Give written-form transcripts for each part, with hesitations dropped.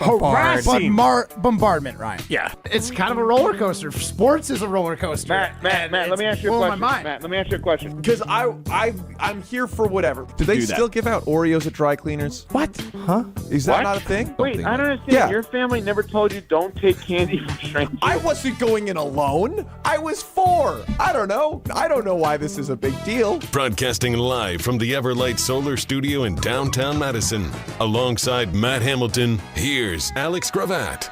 harassing. Bombardment, Ryan. Yeah. It's kind of a roller coaster. Sports is a roller coaster. Matt, let me ask you a question. Matt, let me ask you a question. Because I'm here for whatever. Do they still give out Oreos at dry cleaners? What? Huh? Is that not a thing? Wait, I don't understand. Yeah. Your family never told you don't take candy from strangers. I wasn't going in alone. I was 4. I don't know. I don't know why this is a big deal. Broadcasting live from the Everlight Solar Studio in downtown Madison. Alongside Matt Hamilton, here's Alex Gravatt.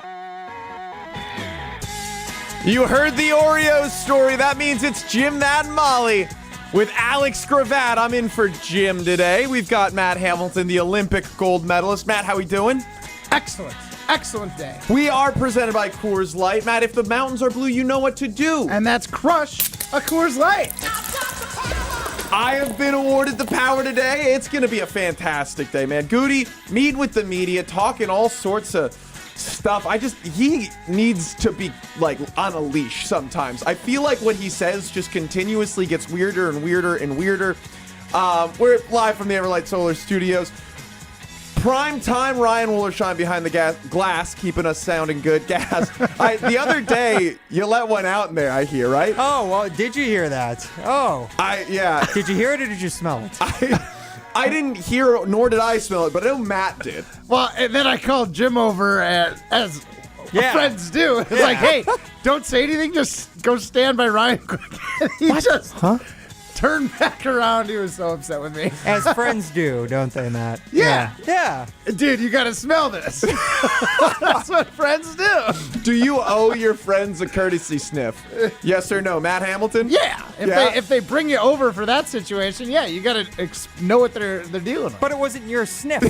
You heard the Oreos story. That means it's Jim, Matt, and Molly with Alex Gravatt. I'm in for Jim today. We've got Matt Hamilton, the Olympic gold medalist. Matt, how we doing? Excellent. Excellent day. We are presented by Coors Light. Matt, if the mountains are blue, you know what to do. And that's crush a Coors Light. I have been awarded the power today. It's going to be a fantastic day, man. Goody, meeting with the media, talking all sorts of stuff. He needs to be, like, on a leash sometimes. I feel like what he says just continuously gets weirder and weirder and weirder. We're live from the Everlight Solar Studios. Prime time, Ryan Wollersheim behind the glass, keeping us sounding good. Gas. The other day, you let one out in there, I hear, right? Oh, well, did you hear that? Oh. Yeah. Did you hear it or did you smell it? I didn't hear it, nor did I smell it, but I know Matt did. Well, and then I called Jim over as friends do. It's like, hey, don't say anything. Just go stand by Ryan quick. He turned back around. He was so upset with me. As friends do, don't they, Matt? Yeah. Dude, you got to smell this. That's what friends do. Do you owe your friends a courtesy sniff? Yes or no? Matt Hamilton? Yeah. If they bring you over for that situation, you got to know what they're dealing with. But it wasn't your sniff.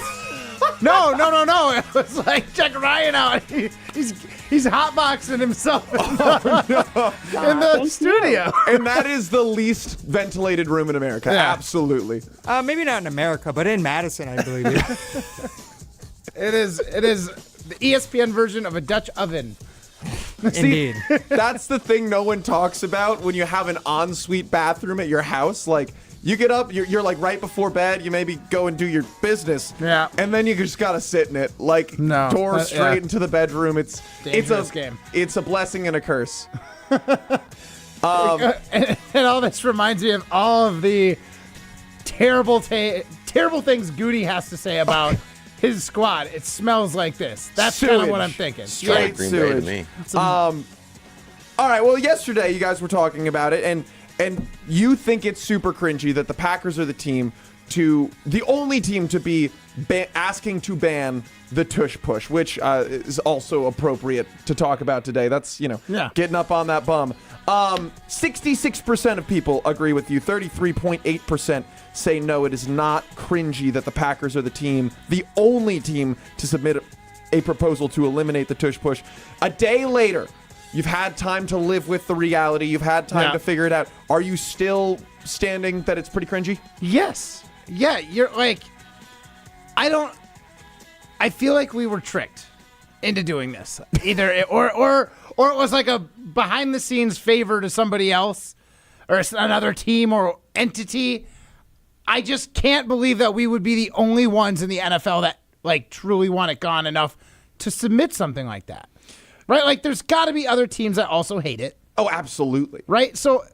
No. It was like, check Ryan out. He's hotboxing himself in the studio. And that is the least ventilated room in America. Yeah. Absolutely. Maybe not in America, but in Madison, I believe it. It is the ESPN version of a Dutch oven. Indeed. That's the thing no one talks about when you have an ensuite bathroom at your house. Like, you get up, you're like right before bed, you maybe go and do your business. Yeah. And then you just gotta sit in it. Like, door straight into the bedroom. It's a game. It's a blessing and a curse. And all this reminds me of all of the terrible things Goody has to say about his squad. It smells like this. That's kind of what I'm thinking. Straight sewage. To me. All right, well, yesterday you guys were talking about it, and you think it's super cringy that the Packers are the only team to be asking to ban the tush push, which is also appropriate to talk about today. That's, getting up on that bum. 66% of people agree with you. 33.8% say no, it is not cringy that the Packers are the only team to submit a proposal to eliminate the tush push. A day later, you've had time to live with the reality. You've had time to figure it out. Are you still standing that it's pretty cringy? Yes. Yeah, you're like, I feel like we were tricked into doing this. Either or it was like a behind the scenes favor to somebody else or another team or entity. I just can't believe that we would be the only ones in the NFL that like truly want it gone enough to submit something like that. Right? Like, there's got to be other teams that also hate it. Oh, absolutely. Right? So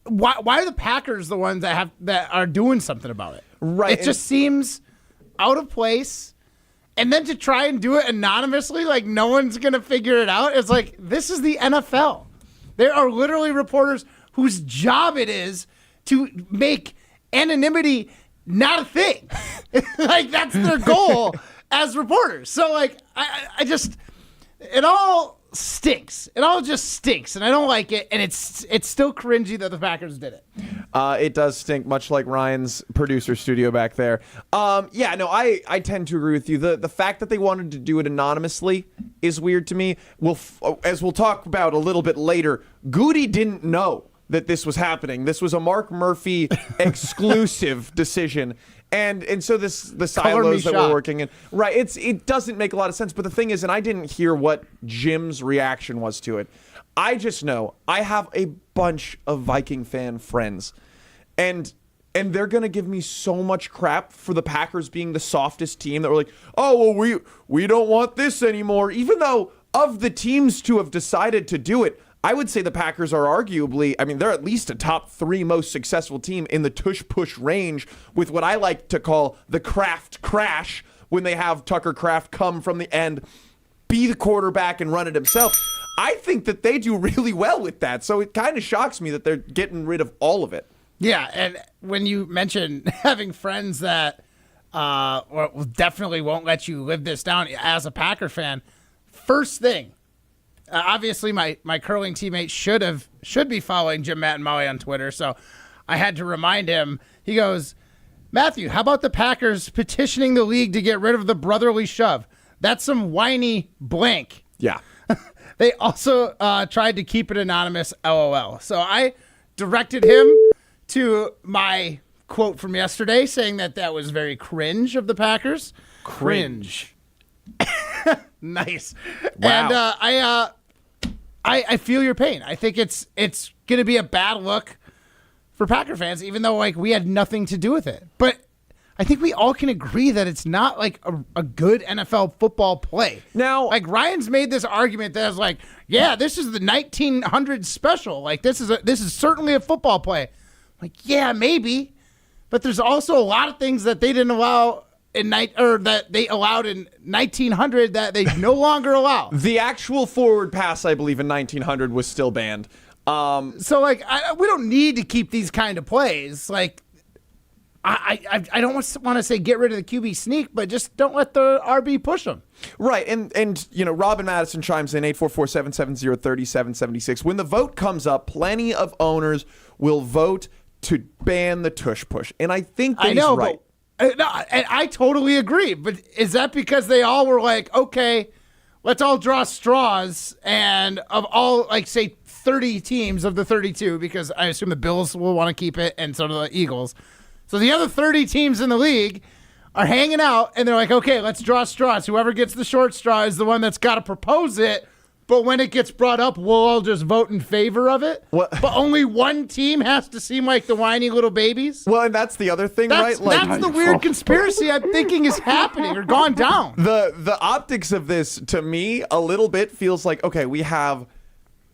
why are the Packers the ones that are doing something about it? Right. It just seems out of place. And then to try and do it anonymously, like no one's going to figure it out. It's like, this is the NFL. There are literally reporters whose job it is to make anonymity not a thing. Like, that's their goal as reporters. So, like, I just... It all stinks. It all just stinks, and I don't like it, and it's still cringy that the Packers did it. It does stink, much like Ryan's producer studio back there. I tend to agree with you. The fact that they wanted to do it anonymously is weird to me. As we'll talk about a little bit later, Goody didn't know that this was happening. This was a Mark Murphy exclusive decision. And so the silos that we're working in, right? It doesn't make a lot of sense. But the thing is, and I didn't hear what Jim's reaction was to it. I just know I have a bunch of Viking fan friends, and and they're going to give me so much crap for the Packers being the softest team that we're like, oh, well, we don't want this anymore. Even though of the teams to have decided to do it, I would say the Packers are arguably, I mean, they're at least a top 3 most successful team in the tush-push range with what I like to call the Kraft crash when they have Tucker Kraft come from the end, be the quarterback, and run it himself. I think that they do really well with that, so it kind of shocks me that they're getting rid of all of it. Yeah, and when you mention having friends that definitely won't let you live this down as a Packer fan, first thing, obviously my curling teammate should be following Jim, Matt, and Molly on Twitter, so I had to remind him. He goes, Matthew, how about the Packers petitioning the league to get rid of the brotherly shove? That's some whiny blank. Yeah. They also tried to keep it anonymous, LOL. So I directed him to my quote from yesterday saying that was very cringe of the Packers. Cringe. Nice. Wow. And I feel your pain. I think it's going to be a bad look for Packer fans, even though like we had nothing to do with it. But I think we all can agree that it's not like a good NFL football play. Now, like Ryan's made this argument that is like, yeah, this is the 1900s special. Like this is certainly a football play. Like, yeah, maybe, but there's also a lot of things that they didn't allow that they allowed in 1900 that they no longer allow. The actual forward pass, I believe, in 1900 was still banned. So like, we don't need to keep these kind of plays. Like, I don't want to say get rid of the QB sneak, but just don't let the RB push them. Right, and you know, Robin Madison chimes in 844-770-3776. When the vote comes up, plenty of owners will vote to ban the tush push, and I think that he's right. No, and I totally agree. But is that because they all were like, okay, let's all draw straws, and of all, like, say 30 teams of the 32, because I assume the Bills will want to keep it, and so do the Eagles. So the other 30 teams in the league are hanging out, and they're like, okay, let's draw straws. Whoever gets the short straw is the one that's got to propose it. But when it gets brought up, we'll all just vote in favor of it. What? But only one team has to seem like the whiny little babies. Well, and that's the other thing, right? Like, that's the weird conspiracy I'm thinking is happening or gone down. The optics of this, to me, a little bit feels like, okay, we have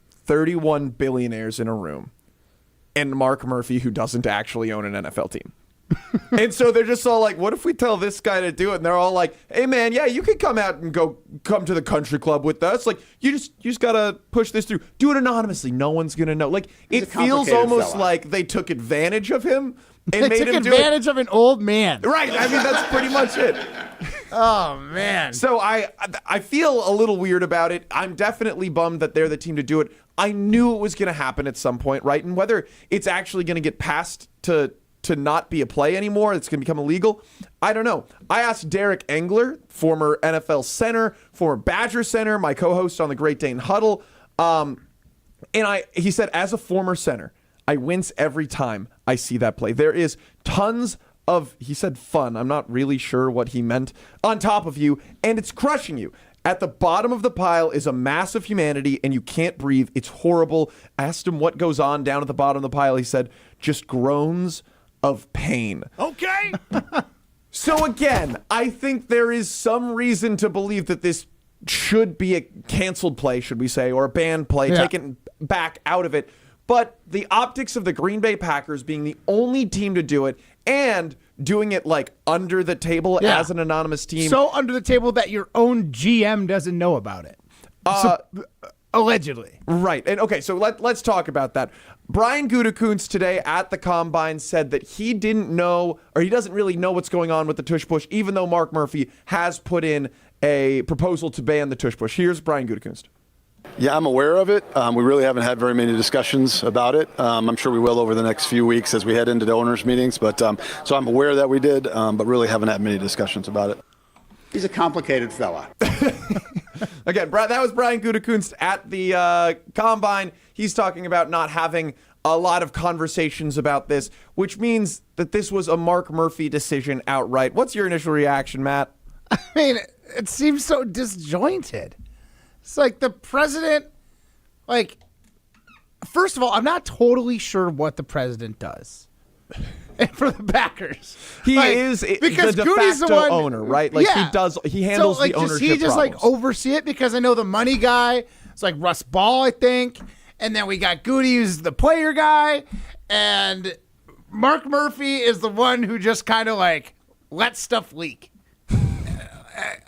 31 billionaires in a room and Mark Murphy, who doesn't actually own an NFL team. And so they're just all like, what if we tell this guy to do it? And they're all like, hey man, yeah, you can come out and come to the country club with us. Like, you just gotta push this through. Do it anonymously. No one's gonna know. Like, it feels almost like they took advantage of him and made him do it. They took advantage of an old man. Right. I mean, that's pretty much it. Oh man. So I feel a little weird about it. I'm definitely bummed that they're the team to do it. I knew it was gonna happen at some point, right? And whether it's actually gonna get passed to not be a play anymore, it's going to become illegal, I don't know. I asked Derek Engler, former NFL center, former Badger center, my co-host on the Great Dane Huddle, and he said, as a former center, I wince every time I see that play. There is tons of, he said fun, I'm not really sure what he meant, on top of you, and it's crushing you. At the bottom of the pile is a mass of humanity, and you can't breathe. It's horrible. I asked him what goes on down at the bottom of the pile. He said, just groans of pain. Okay. So again, I think there is some reason to believe that this should be a canceled play, should we say, or a banned play, taken back out of it. But the optics of the Green Bay Packers being the only team to do it and doing it like under the table as an anonymous team. So under the table that your own GM doesn't know about it. Allegedly. Right. And okay, so let's talk about that. Brian Gutekunst today at the Combine said that he didn't know, or he doesn't really know what's going on with the tush push, even though Mark Murphy has put in a proposal to ban the tush push. Here's Brian Gutekunst. Yeah, I'm aware of it. We really haven't had very many discussions about it. I'm sure we will over the next few weeks as we head into the owners' meetings. But so I'm aware that we did, but really haven't had many discussions about it. He's a complicated fella. Again, that was Brian Gutekunst at the Combine. He's talking about not having a lot of conversations about this, which means that this was a Mark Murphy decision outright. What's your initial reaction, Matt? I mean, it seems so disjointed. It's like the president, like, first of all, I'm not totally sure what the president does. for the Packers. He is because the de Goody's facto the one, owner, right? Like he handles the ownership does he just problems. oversee it? Because I know the money guy. It's like Russ Ball, I think, and then we got Goody, who's the player guy, and Mark Murphy is the one who just kind of like lets stuff leak.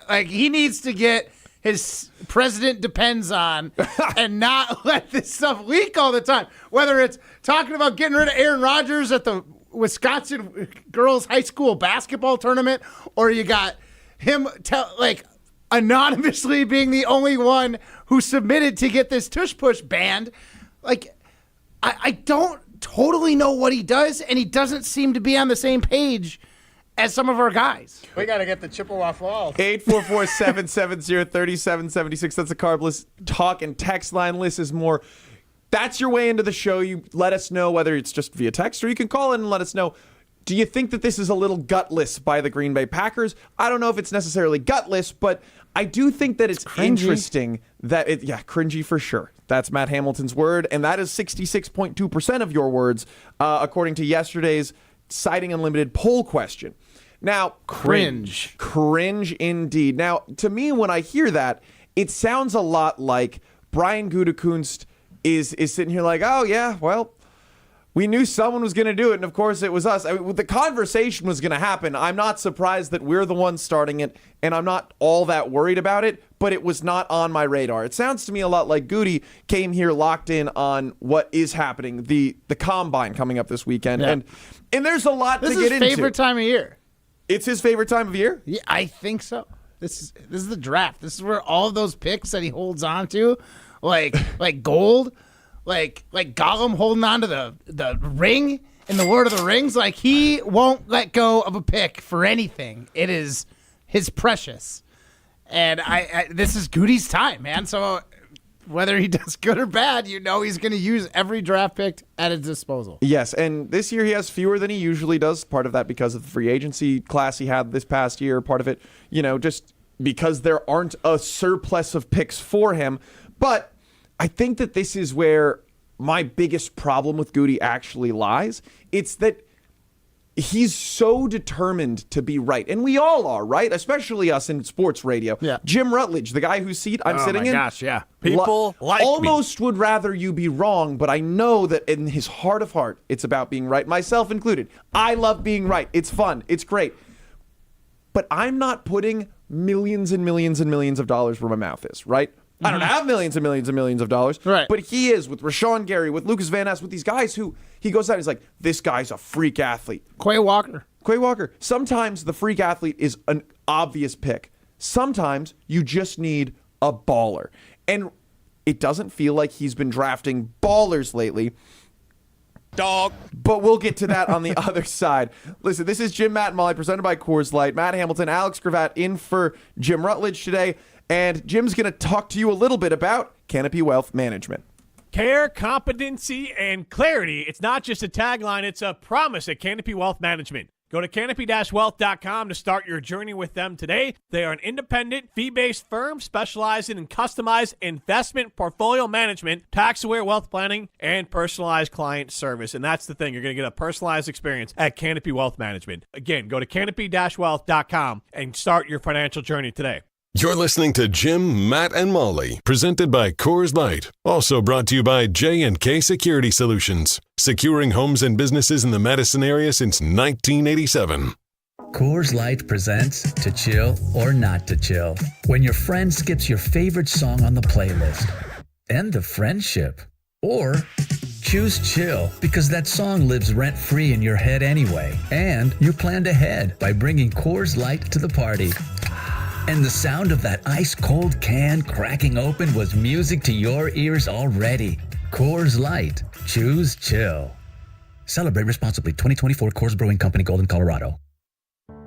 Like he needs to get his president depends on and not let this stuff leak all the time. Whether it's talking about getting rid of Aaron Rodgers at the Wisconsin girls high school basketball tournament, or you got him anonymously being the only one who submitted to get this tush push banned. Like, I don't totally know what he does, and he doesn't seem to be on the same page as some of our guys. We got to get the Chippewa Falls. 844-770-3776. That's the Carbless talk and text line. List is more. That's your way into the show. You let us know whether it's just via text or you can call in and let us know. Do you think that this is a little gutless by the Green Bay Packers? I don't know if it's necessarily gutless, but I do think that it's interesting that cringy for sure. That's Matt Hamilton's word, and that is 66.2% of your words, according to yesterday's Citing Unlimited poll question. Now, cringe indeed. Now, to me, when I hear that, it sounds a lot like Brian Gutekunst is sitting here like, oh yeah, well, we knew someone was going to do it, and of course it was us. I mean, the conversation was going to happen. I'm not surprised that we're the ones starting it, and I'm not all that worried about it, but it was not on my radar. It sounds to me a lot like Goody came here locked in on what is happening, the Combine coming up this weekend, and there's a lot to get into. This is his favorite time of year. It's his favorite time of year? Yeah, I think so. This is the draft. This is where all of those picks that he holds on to, like gold, like Gollum holding on to the ring in the Lord of the Rings, like he won't let go of a pick for anything. It is his precious. And this is Goody's time, man. So whether he does good or bad, he's going to use every draft pick at his disposal. Yes, and this year he has fewer than he usually does. Part of that because of the free agency class he had this past year. Part of it, just because there aren't a surplus of picks for him. But I think that this is where my biggest problem with Goody actually lies. It's that he's so determined to be right. And we all are, right? Especially us in sports radio. Yeah. Jim Rutledge, the guy whose seat I'm sitting in. Oh, my gosh, yeah. People like almost would rather you be wrong, but I know that in his heart of heart, it's about being right, myself included. I love being right. It's fun. It's great. But I'm not putting millions and millions and millions of dollars where my mouth is, right? I don't have millions and millions and millions of dollars, right? But he is with Rashawn Gary, with Lucas Van Ness, with these guys who he goes out and he's like, this guy's a freak athlete. Quay Walker. Sometimes the freak athlete is an obvious pick. Sometimes you just need a baller. And it doesn't feel like he's been drafting ballers lately. Dog. But we'll get to that on the other side. Listen, this is Jim, Matt, and Molly, presented by Coors Light. Matt Hamilton, Alex Gravatt in for Jim Rutledge today. And Jim's going to talk to you a little bit about Canopy Wealth Management. Care, competency, and clarity. It's not just a tagline, it's a promise at Canopy Wealth Management. Go to canopy-wealth.com to start your journey with them today. They are an independent, fee-based firm specializing in customized investment portfolio management, tax-aware wealth planning, and personalized client service. And that's the thing. You're going to get a personalized experience at Canopy Wealth Management. Again, go to canopy-wealth.com and start your financial journey today. You're listening to Jim, Matt, and Molly, presented by Coors Light. Also brought to you by J&K Security Solutions, securing homes and businesses in the Madison area since 1987. Coors Light presents To Chill or Not to Chill. When your friend skips your favorite song on the playlist. End the friendship. Or choose chill because that song lives rent-free in your head anyway. And you planned ahead by bringing Coors Light to the party. And the sound of that ice-cold can cracking open was music to your ears already. Coors Light. Choose chill. Celebrate responsibly. 2024 Coors Brewing Company, Golden, Colorado.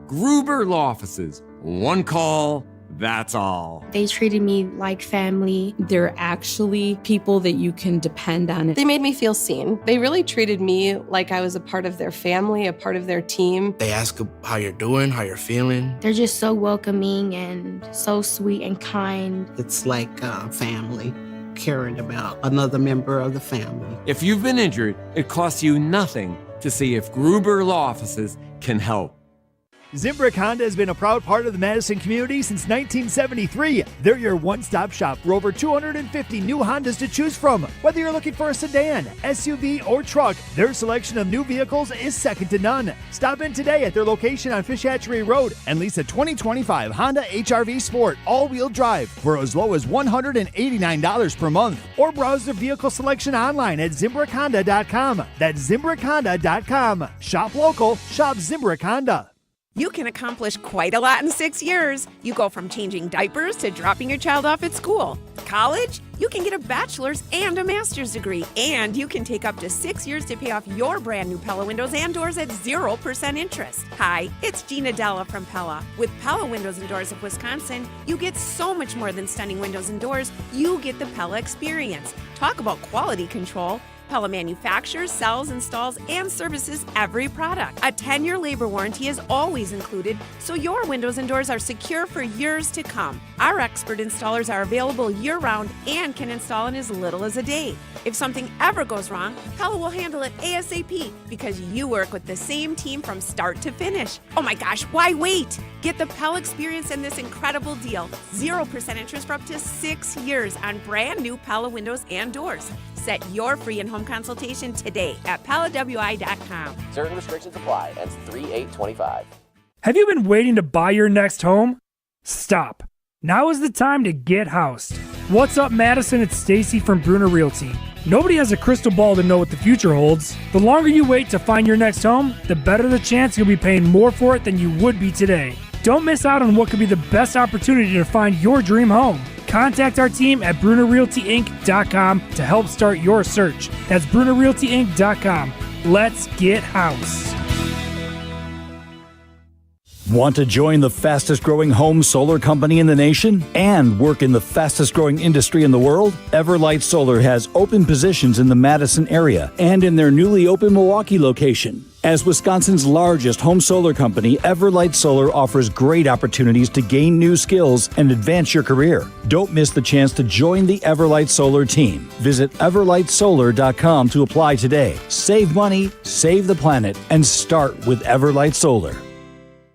Gruber Law Offices. One call, that's all. They treated me like family. They're actually people that you can depend on. They made me feel seen. They really treated me like I was a part of their family, a part of their team. They ask how you're doing, how you're feeling. They're just so welcoming and so sweet and kind. It's like family, caring about another member of the family. If you've been injured, it costs you nothing to see if Gruber Law Offices can help. Zimbrick Honda has been a proud part of the Madison community since 1973. They're your one-stop shop for over 250 new Hondas to choose from. Whether you're looking for a sedan, SUV, or truck, their selection of new vehicles is second to none. Stop in today at their location on Fish Hatchery Road and lease a 2025 Honda HR-V Sport all-wheel drive for as low as $189 per month. Or browse their vehicle selection online at ZimbrickHonda.com. That's ZimbrickHonda.com. Shop local, shop Zimbrick Honda. You can accomplish quite a lot in 6 years. You go from changing diapers to dropping your child off at school. College? You can get a bachelor's and a master's degree, and you can take up to 6 years to pay off your brand new Pella windows and doors at 0% interest. Hi, it's Gina Della from Pella. With Pella Windows and Doors of Wisconsin, you get so much more than stunning windows and doors. You get the Pella experience. Talk about quality control. Pella manufactures, sells, installs, and services every product. A 10-year labor warranty is always included, so your windows and doors are secure for years to come. Our expert installers are available year-round and can install in as little as a day. If something ever goes wrong, Pella will handle it ASAP because you work with the same team from start to finish. Oh my gosh, why wait? Get the Pella experience and this incredible deal. 0% interest for up to 6 years on brand new Pella windows and doors. Set your free in-home consultation today at PellaWI.com. Certain restrictions apply. Ends 3/8/25. Have you been waiting to buy your next home? Stop. Now is the time to get housed. What's up, Madison? It's Stacy from Bruner Realty. Nobody has a crystal ball to know what the future holds. The longer you wait to find your next home, the better the chance you'll be paying more for it than you would be today. Don't miss out on what could be the best opportunity to find your dream home. Contact our team at BrunerRealtyInc.com to help start your search. That's BrunerRealtyInc.com. Let's get house. Want to join the fastest growing home solar company in the nation and work in the fastest growing industry in the world? Everlight Solar has open positions in the Madison area and in their newly opened Milwaukee location. As Wisconsin's largest home solar company, Everlight Solar offers great opportunities to gain new skills and advance your career. Don't miss the chance to join the Everlight Solar team. Visit everlightsolar.com to apply today. Save money, save the planet, and start with Everlight Solar.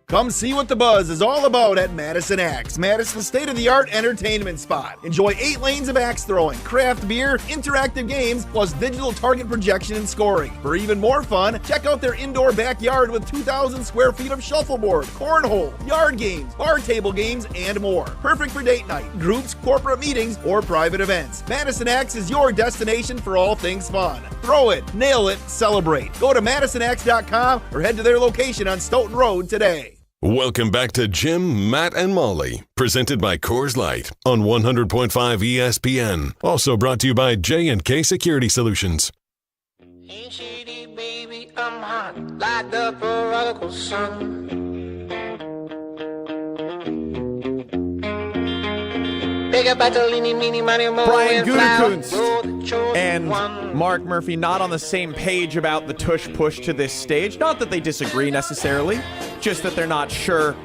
Come see what the buzz is all about at Madison Axe, Madison's state-of-the-art entertainment spot. Enjoy 8 lanes of axe throwing, craft beer, interactive games, plus digital target projection and scoring. For even more fun, check out their indoor backyard with 2,000 square feet of shuffleboard, cornhole, yard games, bar table games, and more. Perfect for date night, groups, corporate meetings, or private events. Madison Axe is your destination for all things fun. Throw it, nail it, celebrate. Go to MadisonAxe.com or head to their location on Stoughton Road today. Welcome back to Jim, Matt, and Molly, presented by Coors Light on 100.5 ESPN. Also brought to you by J&K Security Solutions. Ain't shady, baby, I'm hot like the prodigal son. Brian Gutekunst and Mark Murphy not on the same page about the tush push to this stage. Not that they disagree necessarily, just that they're not sure.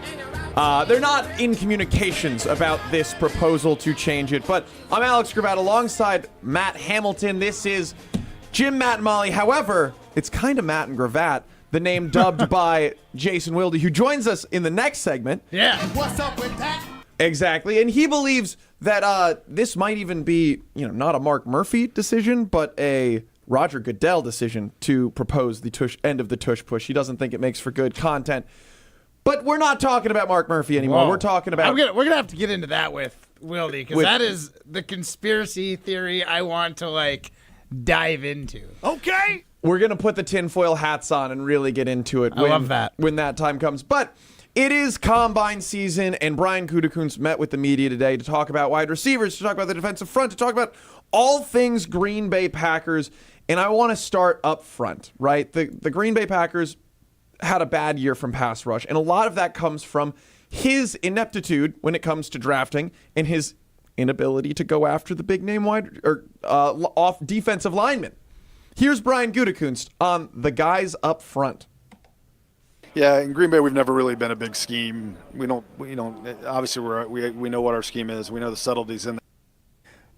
They're not in communications about this proposal to change it. But I'm Alex Gravatt alongside Matt Hamilton. This is Jim, Matt, and Molly. However, it's kind of Matt and Gravatt, the name dubbed by Jason Wilde, who joins us in the next segment. Yeah. What's up with that? Exactly, and he believes that this might even be, not a Mark Murphy decision, but a Roger Goodell decision to propose the end of the tush push. He doesn't think it makes for good content. But we're not talking about Mark Murphy anymore. Whoa. We're talking about... We're gonna have to get into that with Wilde, because that is the conspiracy theory I want to, dive into. Okay! We're going to put the tinfoil hats on and really get into it. I love that. When that time comes. But... it is combine season, and Brian Gutekunst met with the media today to talk about wide receivers, to talk about the defensive front, to talk about all things Green Bay Packers. And I want to start up front, right? The Green Bay Packers had a bad year from pass rush, and a lot of that comes from his ineptitude when it comes to drafting and his inability to go after the big name off defensive linemen. Here's Brian Gutekunst on the guys up front. Yeah, in Green Bay, we've never really been a big scheme. We don't. Obviously, we know what our scheme is. We know the subtleties in there.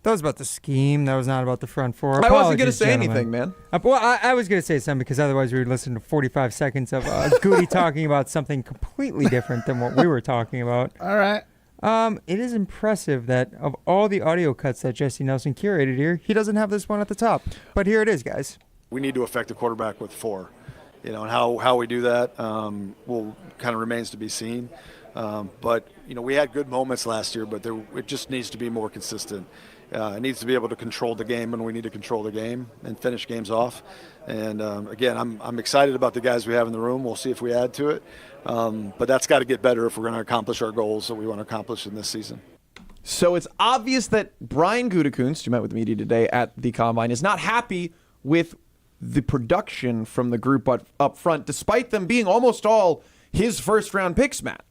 That was about the scheme. That was not about the front four. I wasn't going to Apologies, say gentlemen. anything, man. Well, I was going to say something because otherwise we would listen to 45 seconds of Goody talking about something completely different than what we were talking about. All right. It is impressive that of all the audio cuts that Jesse Nelson curated here, he doesn't have this one at the top. But here it is, guys. We need to affect the quarterback with 4. And how we do that will kind of remains to be seen. But we had good moments last year, but it just needs to be more consistent. It needs to be able to control the game when we need to control the game and finish games off. And again, I'm excited about the guys we have in the room. We'll see if we add to it. But that's got to get better if we're going to accomplish our goals that we want to accomplish in this season. So it's obvious that Brian Gutekunst, who met with the media today at the Combine, is not happy with the production from the group up front, despite them being almost all his first-round picks, Matt.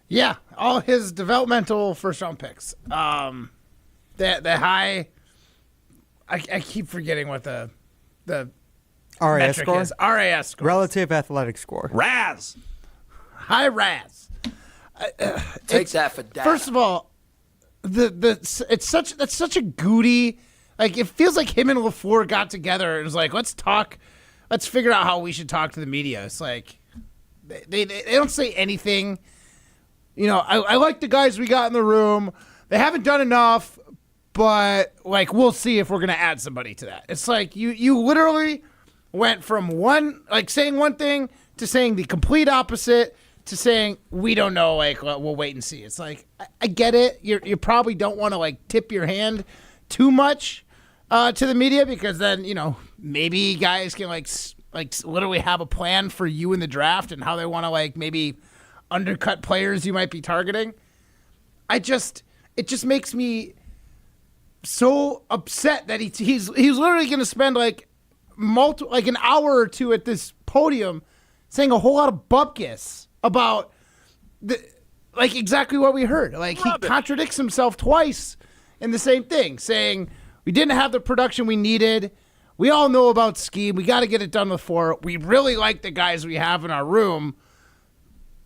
Yeah, all his developmental first-round picks. The high, I keep forgetting what the RAS metric score? is. RAS score. Relative athletic score. RAS. High RAS. Take that for data. First of all, that's such a Goody. Like, it feels like him and LaFleur got together and was like, let's figure out how we should talk to the media. It's like they don't say anything. I like the guys we got in the room. They haven't done enough, but we'll see if we're gonna add somebody to that. It's like you literally went from saying one thing to saying the complete opposite to saying we don't know. We'll wait and see. It's like I get it. You probably don't want to tip your hand too much to the media because then maybe guys can literally have a plan for you in the draft and how they want to maybe undercut players you might be targeting. It just makes me so upset that he's literally going to spend an hour or two at this podium saying a whole lot of bupkis about exactly what we heard. He contradicts himself twice in the same thing, saying we didn't have the production we needed. We all know about scheme. We got to get it done before. We really like the guys we have in our room.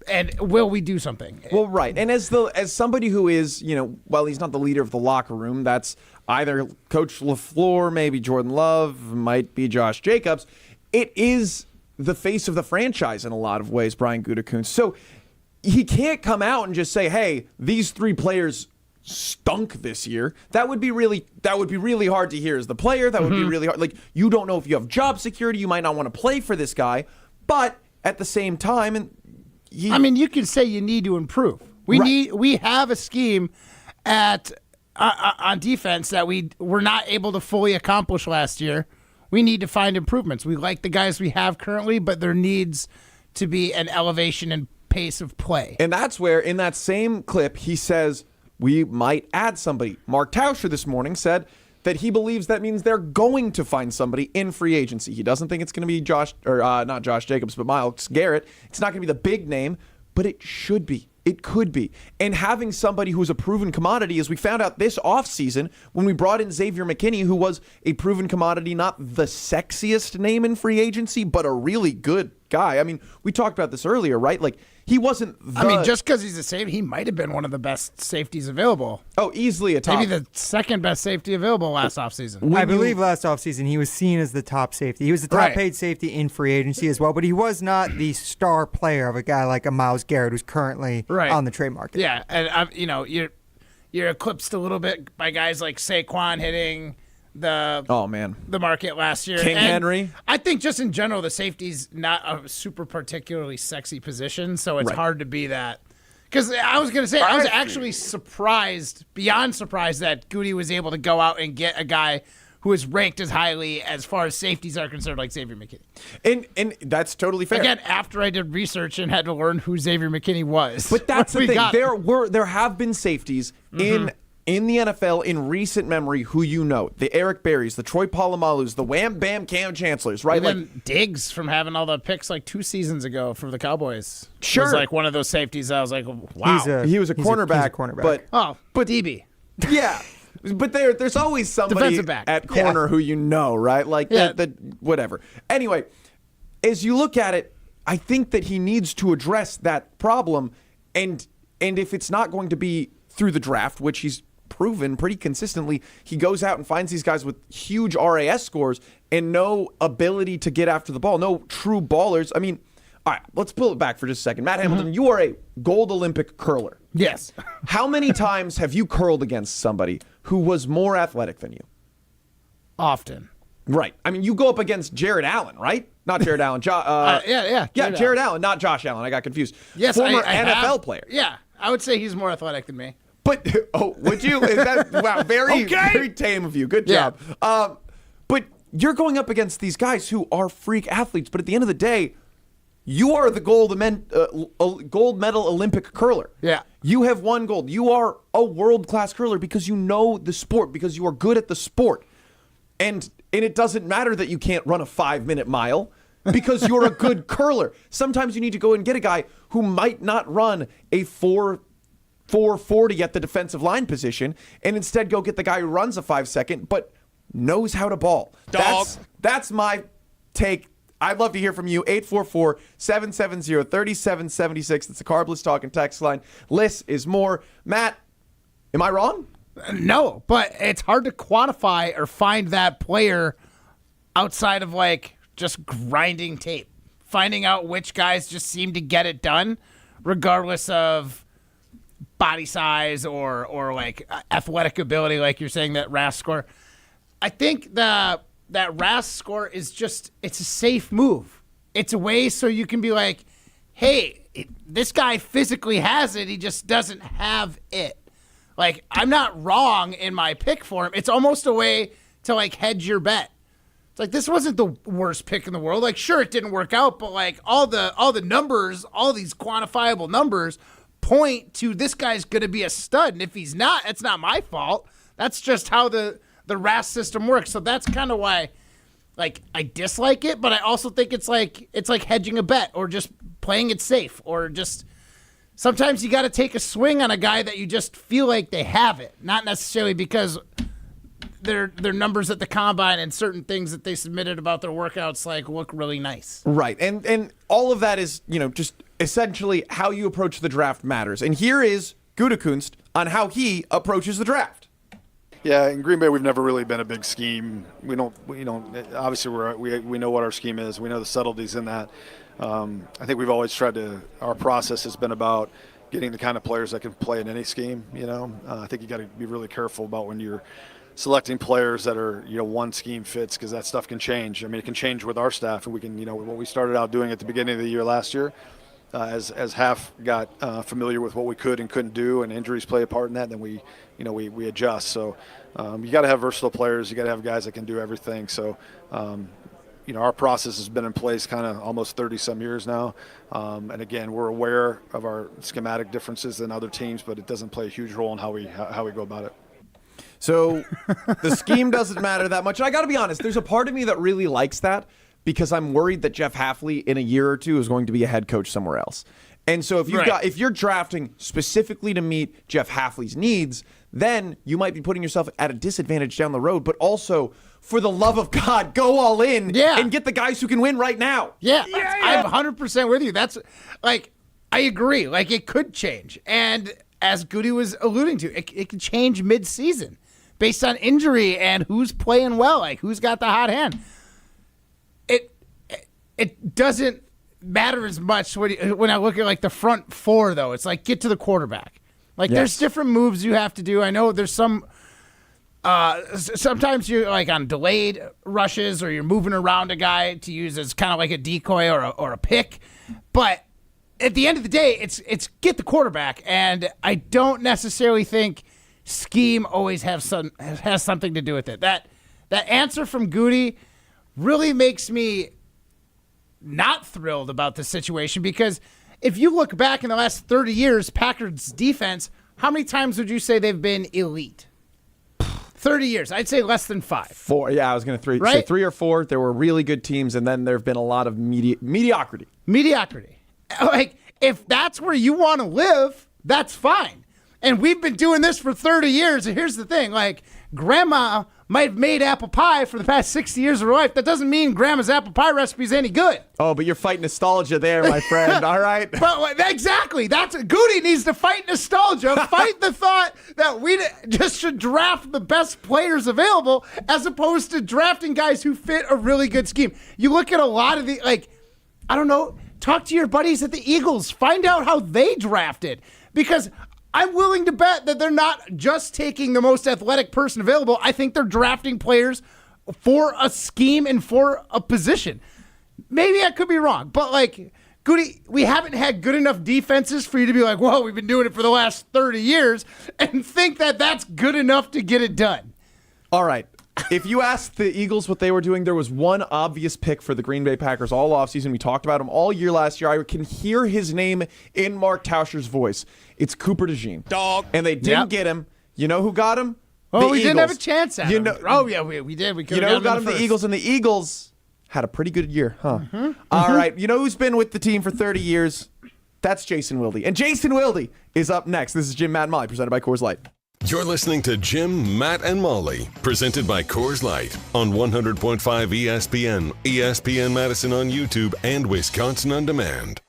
And will we do something? Well, right. And as somebody who is, while he's not the leader of the locker room, that's either Coach LaFleur, maybe Jordan Love, might be Josh Jacobs. It is the face of the franchise in a lot of ways, Brian Gutekunst. So he can't come out and just say, hey, these 3 players stunk this year. That would be really hard to hear as the player. That would be really hard. You don't know if you have job security. You might not want to play for this guy. But at the same time, you can say you need to improve. We have a scheme on defense that we were not able to fully accomplish last year. We need to find improvements. We like the guys we have currently, but there needs to be an elevation and pace of play. And that's where, in that same clip, he says we might add somebody. Mark Tauscher this morning said that he believes that means they're going to find somebody in free agency. He doesn't think it's going to be not Josh Jacobs, but Myles Garrett. It's not going to be the big name, but it should be. It could be. And having somebody who's a proven commodity, as we found out this offseason when we brought in Xavier McKinney, who was a proven commodity, not the sexiest name in free agency, but a really good guy. I mean, we talked about this earlier, right? He wasn't just because he's a safety, he might have been one of the best safeties available. Oh, easily a top. Maybe the second best safety available last offseason. I believe last offseason he was seen as the top safety. He was the top paid safety in free agency as well, but he was not the star player of a guy like a Myles Garrett who's currently on the trade market. Yeah, and you're eclipsed a little bit by guys like Saquon hitting the market last year. King Henry. I think just in general, the safety's not a super particularly sexy position, so it's hard to be that. Because I was going to say, I was actually beyond surprised that Goody was able to go out and get a guy who is ranked as highly as far as safeties are concerned, like Xavier McKinney. And that's totally fair. Again, after I did research and had to learn who Xavier McKinney was. But that's the thing. There have been safeties in the NFL in recent memory who the Eric Berrys, the Troy Polomalus, the Wham Bam Cam Chancellors, right? Even Diggs from having all the picks 2 seasons ago for the Cowboys. Sure. Was one of those safeties I was like, wow. He was a cornerback. But DB. Yeah. But there's always somebody at corner who right? Whatever. Anyway, as you look at it, I think that he needs to address that problem. And if it's not going to be through the draft, which he's proven pretty consistently he goes out and finds these guys with huge RAS scores and no ability to get after the ball, no true ballers. I mean, all right, let's pull it back for just a second. Matt Hamilton, you are a gold Olympic curler. Yes. How many times have you curled against somebody who was more athletic than you? Often. Right. I mean, you go up against Jared Allen, right? Not Jared Allen. Jared Allen, not Josh Allen. I got confused. Yes, former I NFL have, player. Yeah, I would say he's more athletic than me. But would you? Is that wow? Very tame of you. Good job. But you're going up against these guys who are freak athletes. But at the end of the day, you are the gold medal Olympic curler. Yeah. You have won gold. You are a world-class curler because you know the sport, because you are good at the sport. And it doesn't matter that you can't run a 5-minute mile because you're a good curler. Sometimes you need to go and get a guy who might not run a 4.40 at the defensive line position and instead go get the guy who runs a 5-second but knows how to ball. That's my take. I'd love to hear from you. 844-770-3776. That's the Carbless Talking text line. Less is more. Matt, am I wrong? No, but it's hard to quantify or find that player outside of like just grinding tape, finding out which guys just seem to get it done regardless of body size or like athletic ability, like you're saying that RAS score. I think that RAS score is just, it's a safe move. It's a way so you can be like, hey, this guy physically has it, he just doesn't have it. Like, I'm not wrong in my pick for him. It's almost a way to, like, hedge your bet. It's like, this wasn't the worst pick in the world. Like, sure, it didn't work out, but, like, all the numbers, all these quantifiable numbers point to this guy's going to be a stud. And if he's not, it's not my fault. That's just how the RAS system works. So that's kind of why, like, I dislike it, but I also think it's like hedging a bet or just playing it safe or just... Sometimes you got to take a swing on a guy that you just feel like they have it, not necessarily because their numbers at the combine and certain things that they submitted about their workouts like look really nice. Right, and all of that is just essentially how you approach the draft matters. And here is Gutekunst on how he approaches the draft. Yeah, in Green Bay, we've never really been a big scheme. We don't. Obviously, we know what our scheme is. We know the subtleties in that. I think we've always tried to. Our process has been about getting the kind of players that can play in any scheme. I think you got to be really careful about when you're selecting players that are one scheme fits, because that stuff can change. I mean, it can change with our staff, and we can what we started out doing at the beginning of the year last year. As half got familiar with what we could and couldn't do, and injuries play a part in that, then we adjust. So you got to have versatile players. You got to have guys that can do everything. So our process has been in place kind of almost 30-some years now. And again, we're aware of our schematic differences than other teams, but it doesn't play a huge role in how we go about it. So the scheme doesn't matter that much. And I got to be honest, there's a part of me that really likes that, because I'm worried that Jeff Hafley in a year or two is going to be a head coach somewhere else. And so if you're drafting specifically to meet Jeff Hafley's needs, then you might be putting yourself at a disadvantage down the road. But also, for the love of God, go all in and get the guys who can win right now. Yeah. I'm 100% with you. That's like, I agree. Like, it could change. And as Goody was alluding to, it could change mid-season based on injury and who's playing well, like who's got the hot hand. It doesn't matter as much when I look at like the front four, though. It's like, get to the quarterback. Like, there's different moves you have to do. I know there's some sometimes you're like on delayed rushes, or you're moving around a guy to use as kind of like a decoy or a pick. But at the end of the day, it's get the quarterback. And I don't necessarily think scheme always has something to do with it. That answer from Goody really makes me not thrilled about the situation, because if you look back in the last 30 years, Packers defense, how many times would you say they've been elite? 30 years. I'd say less than 5. 4. Yeah, I was going to say 3 or 4. There were really good teams, and then there have been a lot of mediocrity. Mediocrity. Like, if that's where you want to live, that's fine. And we've been doing this for 30 years. And here's the thing, like, grandma might have made apple pie for the past 60 years of her life. That doesn't mean grandma's apple pie recipe is any good. Oh, but you're fighting nostalgia there, my friend. All right. But exactly. Goody needs to fight nostalgia. Fight the thought that we just should draft the best players available as opposed to drafting guys who fit a really good scheme. You look at a lot of the, like, I don't know, talk to your buddies at the Eagles. Find out how they drafted. Because I'm willing to bet that they're not just taking the most athletic person available. I think they're drafting players for a scheme and for a position. Maybe I could be wrong, but like, Goody, we haven't had good enough defenses for you to be like, well, we've been doing it for the last 30 years and think that that's good enough to get it done. All right. If you asked the Eagles what they were doing, there was one obvious pick for the Green Bay Packers all offseason. We talked about him all year last year. I can hear his name in Mark Tauscher's voice. It's Cooper DeJean. Dog. And they didn't get him. You know who got him? Oh, we didn't have a chance at him. Oh, yeah, we did. We you know who got him? The Eagles, and the Eagles had a pretty good year, huh? Mm-hmm. All right. You know who's been with the team for 30 years? That's Jason Wilde. And Jason Wilde is up next. This is Jim, Matt, and Molly, presented by Coors Light. You're listening to Jim, Matt, and Molly, presented by Coors Light on 100.5 ESPN, ESPN Madison on YouTube, and Wisconsin On Demand.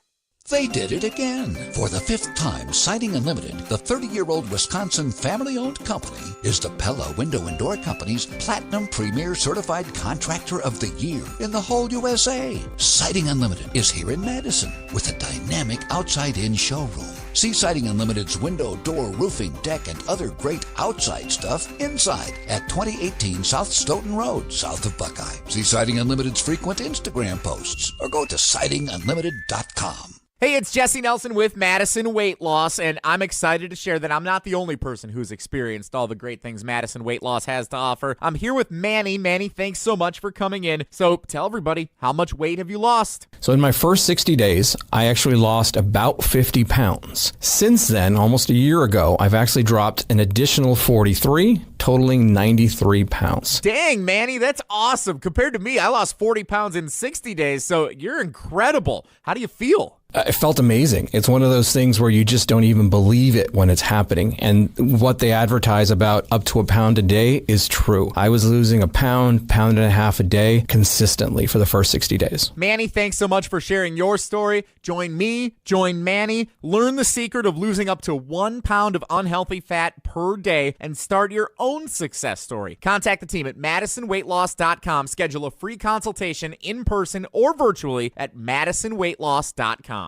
They did it again. For the 5th time, Siding Unlimited, the 30-year-old Wisconsin family-owned company, is the Pella Window and Door Company's Platinum Premier Certified Contractor of the Year in the whole USA. Siding Unlimited is here in Madison with a dynamic outside-in showroom. See Siding Unlimited's window, door, roofing, deck, and other great outside stuff inside at 2018 South Stoughton Road, south of Buckeye. See Siding Unlimited's frequent Instagram posts or go to sidingunlimited.com. Hey, it's Jesse Nelson with Madison Weight Loss, and I'm excited to share that I'm not the only person who's experienced all the great things Madison Weight Loss has to offer. I'm here with Manny. Manny, thanks so much for coming in. So tell everybody, how much weight have you lost? So in my first 60 days, I actually lost about 50 pounds. Since then, almost a year ago, I've actually dropped an additional 43, totaling 93 pounds. Dang, Manny, that's awesome. Compared to me, I lost 40 pounds in 60 days, so you're incredible. How do you feel? It felt amazing. It's one of those things where you just don't even believe it when it's happening. And what they advertise about up to a pound a day is true. I was losing a pound and a half a day consistently for the first 60 days. Manny, thanks so much for sharing your story. Join me, join Manny, learn the secret of losing up to 1 pound of unhealthy fat per day, and start your own success story. Contact the team at MadisonWeightLoss.com. Schedule a free consultation in person or virtually at MadisonWeightLoss.com.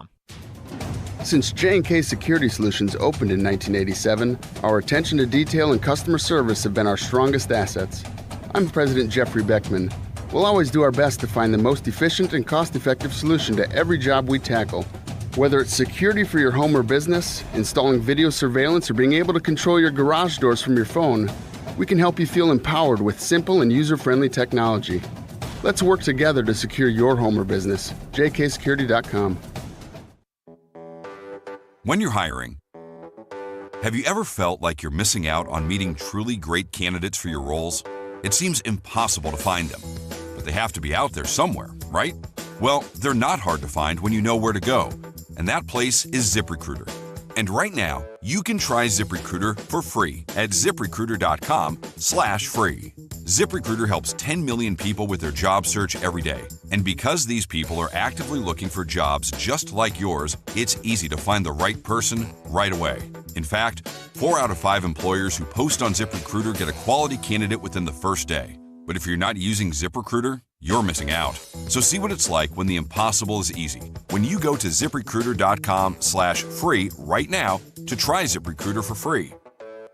Since J&K Security Solutions opened in 1987, our attention to detail and customer service have been our strongest assets. I'm President Jeffrey Beckman. We'll always do our best to find the most efficient and cost-effective solution to every job we tackle. Whether it's security for your home or business, installing video surveillance, or being able to control your garage doors from your phone, we can help you feel empowered with simple and user-friendly technology. Let's work together to secure your home or business. jksecurity.com. When you're hiring, have you ever felt like you're missing out on meeting truly great candidates for your roles? It seems impossible to find them, but they have to be out there somewhere, right? Well, they're not hard to find when you know where to go, and that place is ZipRecruiter. And right now, you can try ZipRecruiter for free at ZipRecruiter.com/free. ZipRecruiter helps 10 million people with their job search every day. And because these people are actively looking for jobs just like yours, it's easy to find the right person right away. In fact, 4 out of 5 employers who post on ZipRecruiter get a quality candidate within the first day. But if you're not using ZipRecruiter, you're missing out. So see what it's like when the impossible is easy. When you go to ZipRecruiter.com/free right now to try ZipRecruiter for free.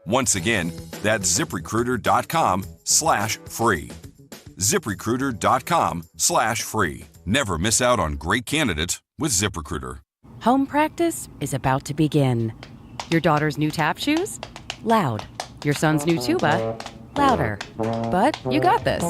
Once again, that's ZipRecruiter.com/free. ZipRecruiter.com/free. Never miss out on great candidates with ZipRecruiter. Home practice is about to begin. Your daughter's new tap shoes? Loud. Your son's new tuba? Louder. But you got this.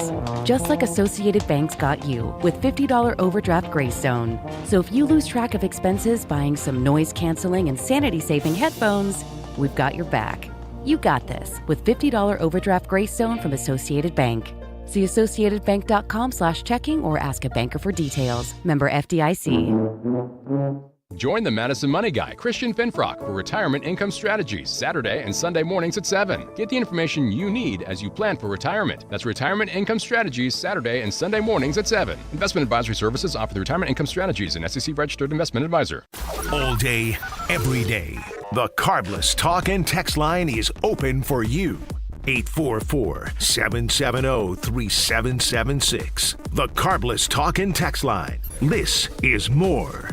Just like Associated Bank's got you with $50 overdraft Greystone. So if you lose track of expenses buying some noise-canceling and sanity-saving headphones, we've got your back. You got this with $50 overdraft Greystone from Associated Bank. See associatedbank.com/checking or ask a banker for details. Member FDIC. Join the Madison Money Guy, Christian Finfrock, for Retirement Income Strategies, Saturday and Sunday mornings at 7. Get the information you need as you plan for retirement. That's Retirement Income Strategies, Saturday and Sunday mornings at 7. Investment advisory services offered through Retirement Income Strategies, an SEC-registered investment advisor. All day, every day, the Carbless Talk and Text line is open for you. 844-770-3776. The Carbless Talk and Text line. This is more.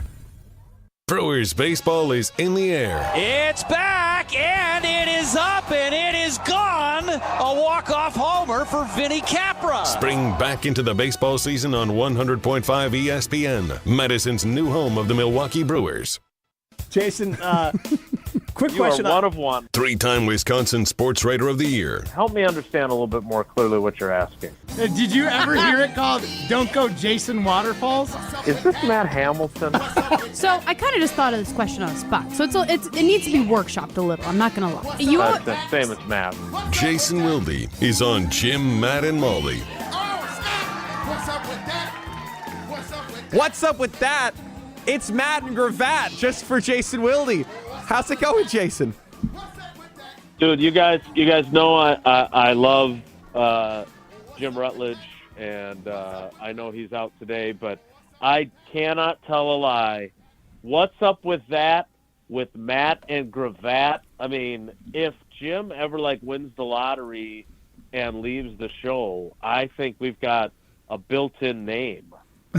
Brewers baseball is in the air. It's back, and it is up, and it is gone. A walk-off homer for Vinny Capra. Spring back into the baseball season on 100.5 ESPN, Madison's new home of the Milwaukee Brewers. Jason, quick You question. are one of one. 3-time Wisconsin Sports Writer of the Year. Help me understand a little bit more clearly what you're asking. Did you ever hear it called Don't Go Jason Waterfalls? Is this Matt Hamilton? So I kind of just thought of this question on the spot. So it needs to be workshopped a little. I'm not going to lie. That's the same as Matt. Jason Wilde is on Jim, Matt, and Molly. What's up with that? It's Matt and Gravatt just for Jason Wilde. How's it going, Jason? Dude, you guys know I love Jim Rutledge, and I know he's out today, but I cannot tell a lie. What's up with that with Matt and Gravatt? I mean, if Jim ever wins the lottery and leaves the show, I think we've got a built-in name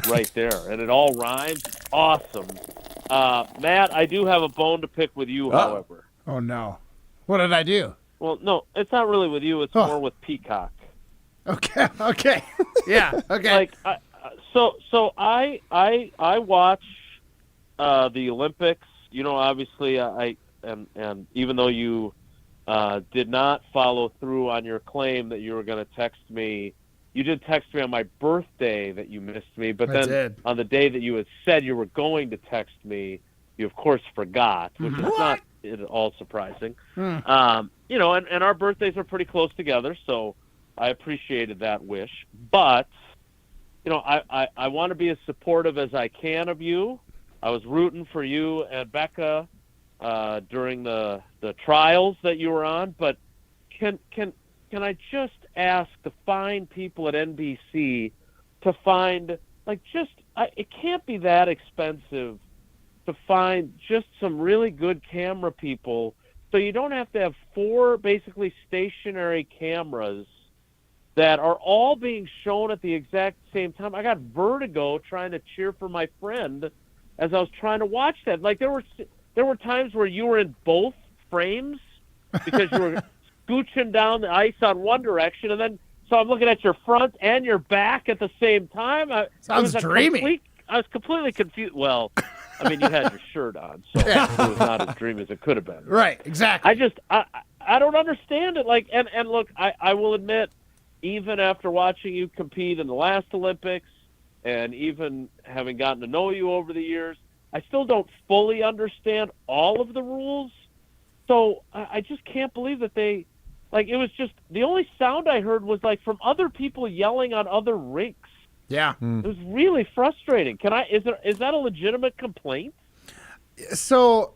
right there, and it all rhymes. Awesome. Matt, I do have a bone to pick with you, however. Oh, no. What did I do? Well, no, it's not really with you. It's more with Peacock. Okay. Yeah, okay. So I watch the Olympics. You know, obviously, and even though you did not follow through on your claim that you were going to text me, you did text me on my birthday that you missed me, but then on the day that you had said you were going to text me, you of course forgot, which is not at all surprising. You know, and our birthdays are pretty close together, so I appreciated that wish. But, you know, I want to be as supportive as I can of you. I was rooting for you and Becca during the trials that you were on, but can I just ask the fine people at NBC to find, it can't be that expensive to find just some really good camera people, so you don't have to have 4 basically stationary cameras that are all being shown at the exact same time. I got vertigo trying to cheer for my friend as I was trying to watch that. There were times where you were in both frames because you were scooching down the ice on one direction, and then so I'm looking at your front and your back at the same time. Sounds dreamy. I was completely confused. Well, I mean, you had your shirt on, so it was not as dreamy as it could have been. Right, exactly. I don't understand it. And look, I will admit, even after watching you compete in the last Olympics, and even having gotten to know you over the years, I still don't fully understand all of the rules. So I just can't believe that they. It was just the only sound I heard was from other people yelling on other rinks. Yeah. It was really frustrating. Is that a legitimate complaint? So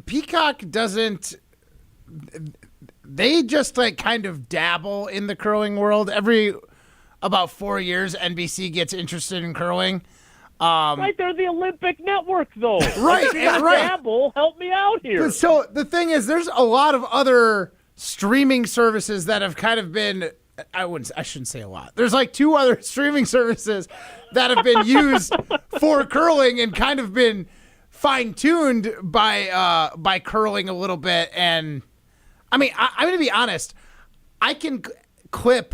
Peacock doesn't, they just kind of dabble in the curling world. Every about 4 years, NBC gets interested in curling. Right, they're the Olympic network, though. Right, right. Dabble, help me out here. So the thing is, there's a lot of other streaming services that have kind of been, I shouldn't say a lot. There's 2 other streaming services that have been used for curling and kind of been fine-tuned by curling a little bit. And I mean, I'm going to be honest. I can clip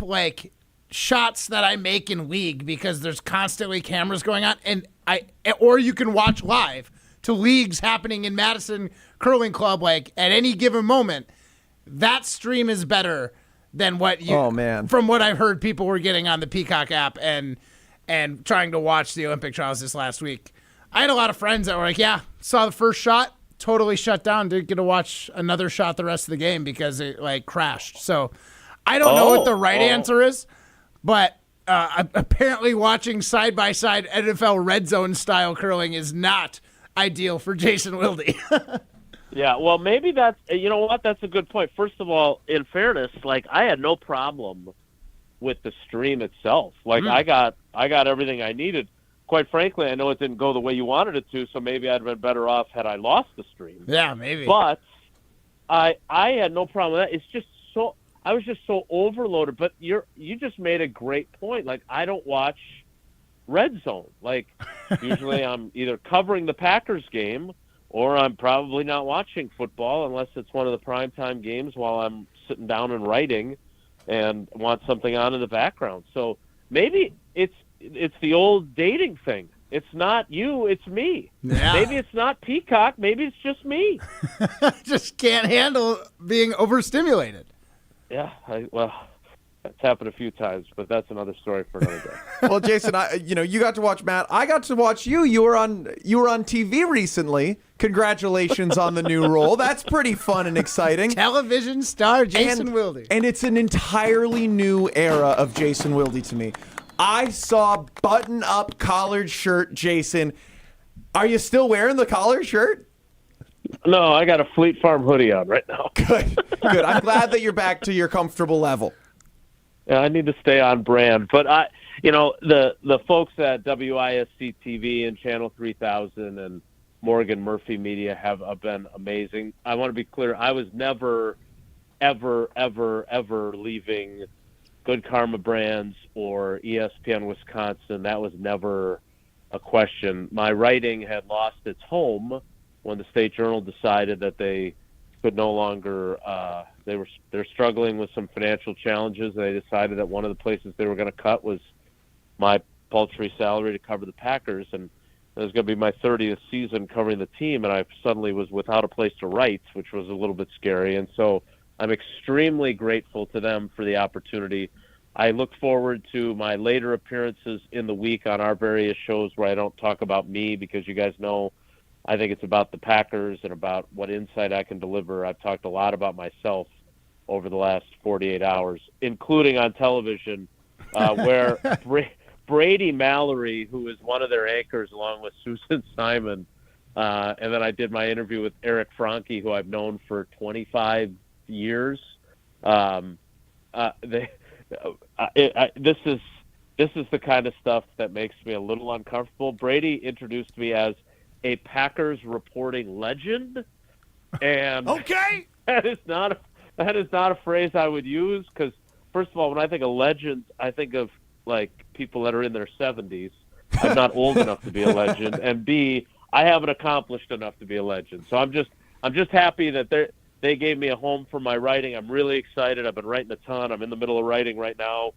shots that I make in league because there's constantly cameras going on, or you can watch live to leagues happening in Madison Curling Club at any given moment. That stream is better than what you. Oh man! From what I've heard, people were getting on the Peacock app and trying to watch the Olympic trials this last week. I had a lot of friends that were yeah, saw the first shot, totally shut down, didn't get to watch another shot the rest of the game because it crashed. So I don't know what the right answer is, but apparently watching side by side NFL red zone style curling is not ideal for Jason Wilde. Yeah, well, maybe that's, you know what, that's a good point. First of all, in fairness, like, I had no problem with the stream itself. Like, I got everything I needed. Quite frankly, I know it didn't go the way you wanted it to, so maybe I'd been better off had I lost the stream. Yeah, maybe. But I had no problem with that. It's just so, I was just so overloaded. But you just made a great point. Like, I don't watch Red Zone. Like, usually I'm either covering the Packers game, or I'm probably not watching football unless it's one of the primetime games while I'm sitting down and writing and want something on in the background. So maybe it's the old dating thing. It's not you, it's me. Yeah. Maybe it's not Peacock. Maybe it's just me. Just can't handle being overstimulated. Yeah, well, that's happened a few times, but that's another story for another day. Well, Jason, you got to watch Matt. I got to watch you. You were on TV recently. Congratulations on the new role. That's pretty fun and exciting. Television star Jason Wilde. And it's an entirely new era of Jason Wilde to me. I saw button-up collared shirt Jason. Are you still wearing the collared shirt? No, I got a Fleet Farm hoodie on right now. Good. I'm glad that you're back to your comfortable level. Yeah, I need to stay on brand. But the folks at WISC TV and Channel 3000 and Morgan Murphy Media have been amazing. I want to be clear. I was never, ever, ever, ever leaving Good Karma Brands or ESPN Wisconsin. That was never a question. My writing had lost its home when the State Journal decided that they could no longer they're struggling with some financial challenges. They decided that one of the places they were going to cut was my paltry salary to cover the Packers, and it was going to be my 30th season covering the team, and I suddenly was without a place to write, which was a little bit scary. And so I'm extremely grateful to them for the opportunity. I look forward to my later appearances in the week on our various shows where I don't talk about me, because you guys know I think it's about the Packers and about what insight I can deliver. I've talked a lot about myself over the last 48 hours, including on television, where Brady Mallory, who is one of their anchors along with Susan Simon, and then I did my interview with Eric Franke, who I've known for 25 years. This is the kind of stuff that makes me a little uncomfortable. Brady introduced me as a Packers reporting legend, and okay, that is not a phrase I would use, because first of all, when I think of legends, I think of like people that are in their 70s. I'm not old enough to be a legend, and B, I haven't accomplished enough to be a legend. So I'm just happy that they gave me a home for my writing. I'm really excited. I've been writing a ton. I'm in the middle of writing right now.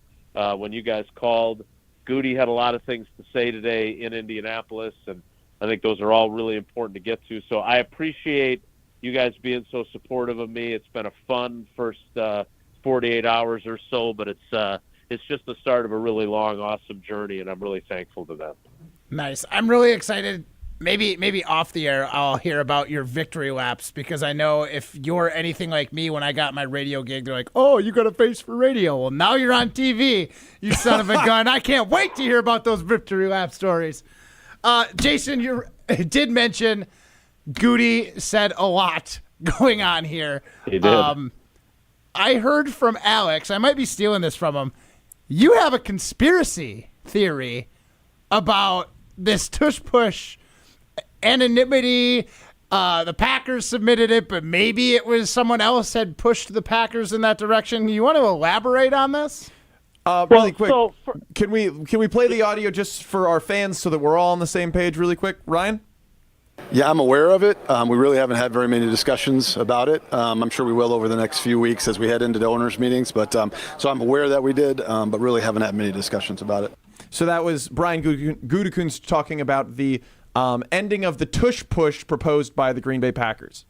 When you guys called, Goody had a lot of things to say today in Indianapolis, and I think those are all really important to get to. So I appreciate you guys being so supportive of me. It's been a fun first 48 hours or so, but it's just the start of a really long, awesome journey, and I'm really thankful to them. Nice. I'm really excited. Maybe off the air I'll hear about your victory laps, because I know if you're anything like me, when I got my radio gig, they're like, oh, you got a face for radio. Well, now you're on TV, you son of a gun. I can't wait to hear about those victory lap stories. Jason, you did mention Goody said a lot going on here. He did. I heard from Alex, I might be stealing this from him, you have a conspiracy theory about this tush-push anonymity. The Packers submitted it, but maybe it was someone else had pushed the Packers in that direction. You want to elaborate on this? Really quick, can we play the audio just for our fans so that we're all on the same page really quick? Ryan? Yeah, I'm aware of it. We really haven't had very many discussions about it. I'm sure we will over the next few weeks as we head into the owners' meetings. But so I'm aware that we did, but really haven't had many discussions about it. So that was Brian Gutekunst talking about the ending of the tush push proposed by the Green Bay Packers.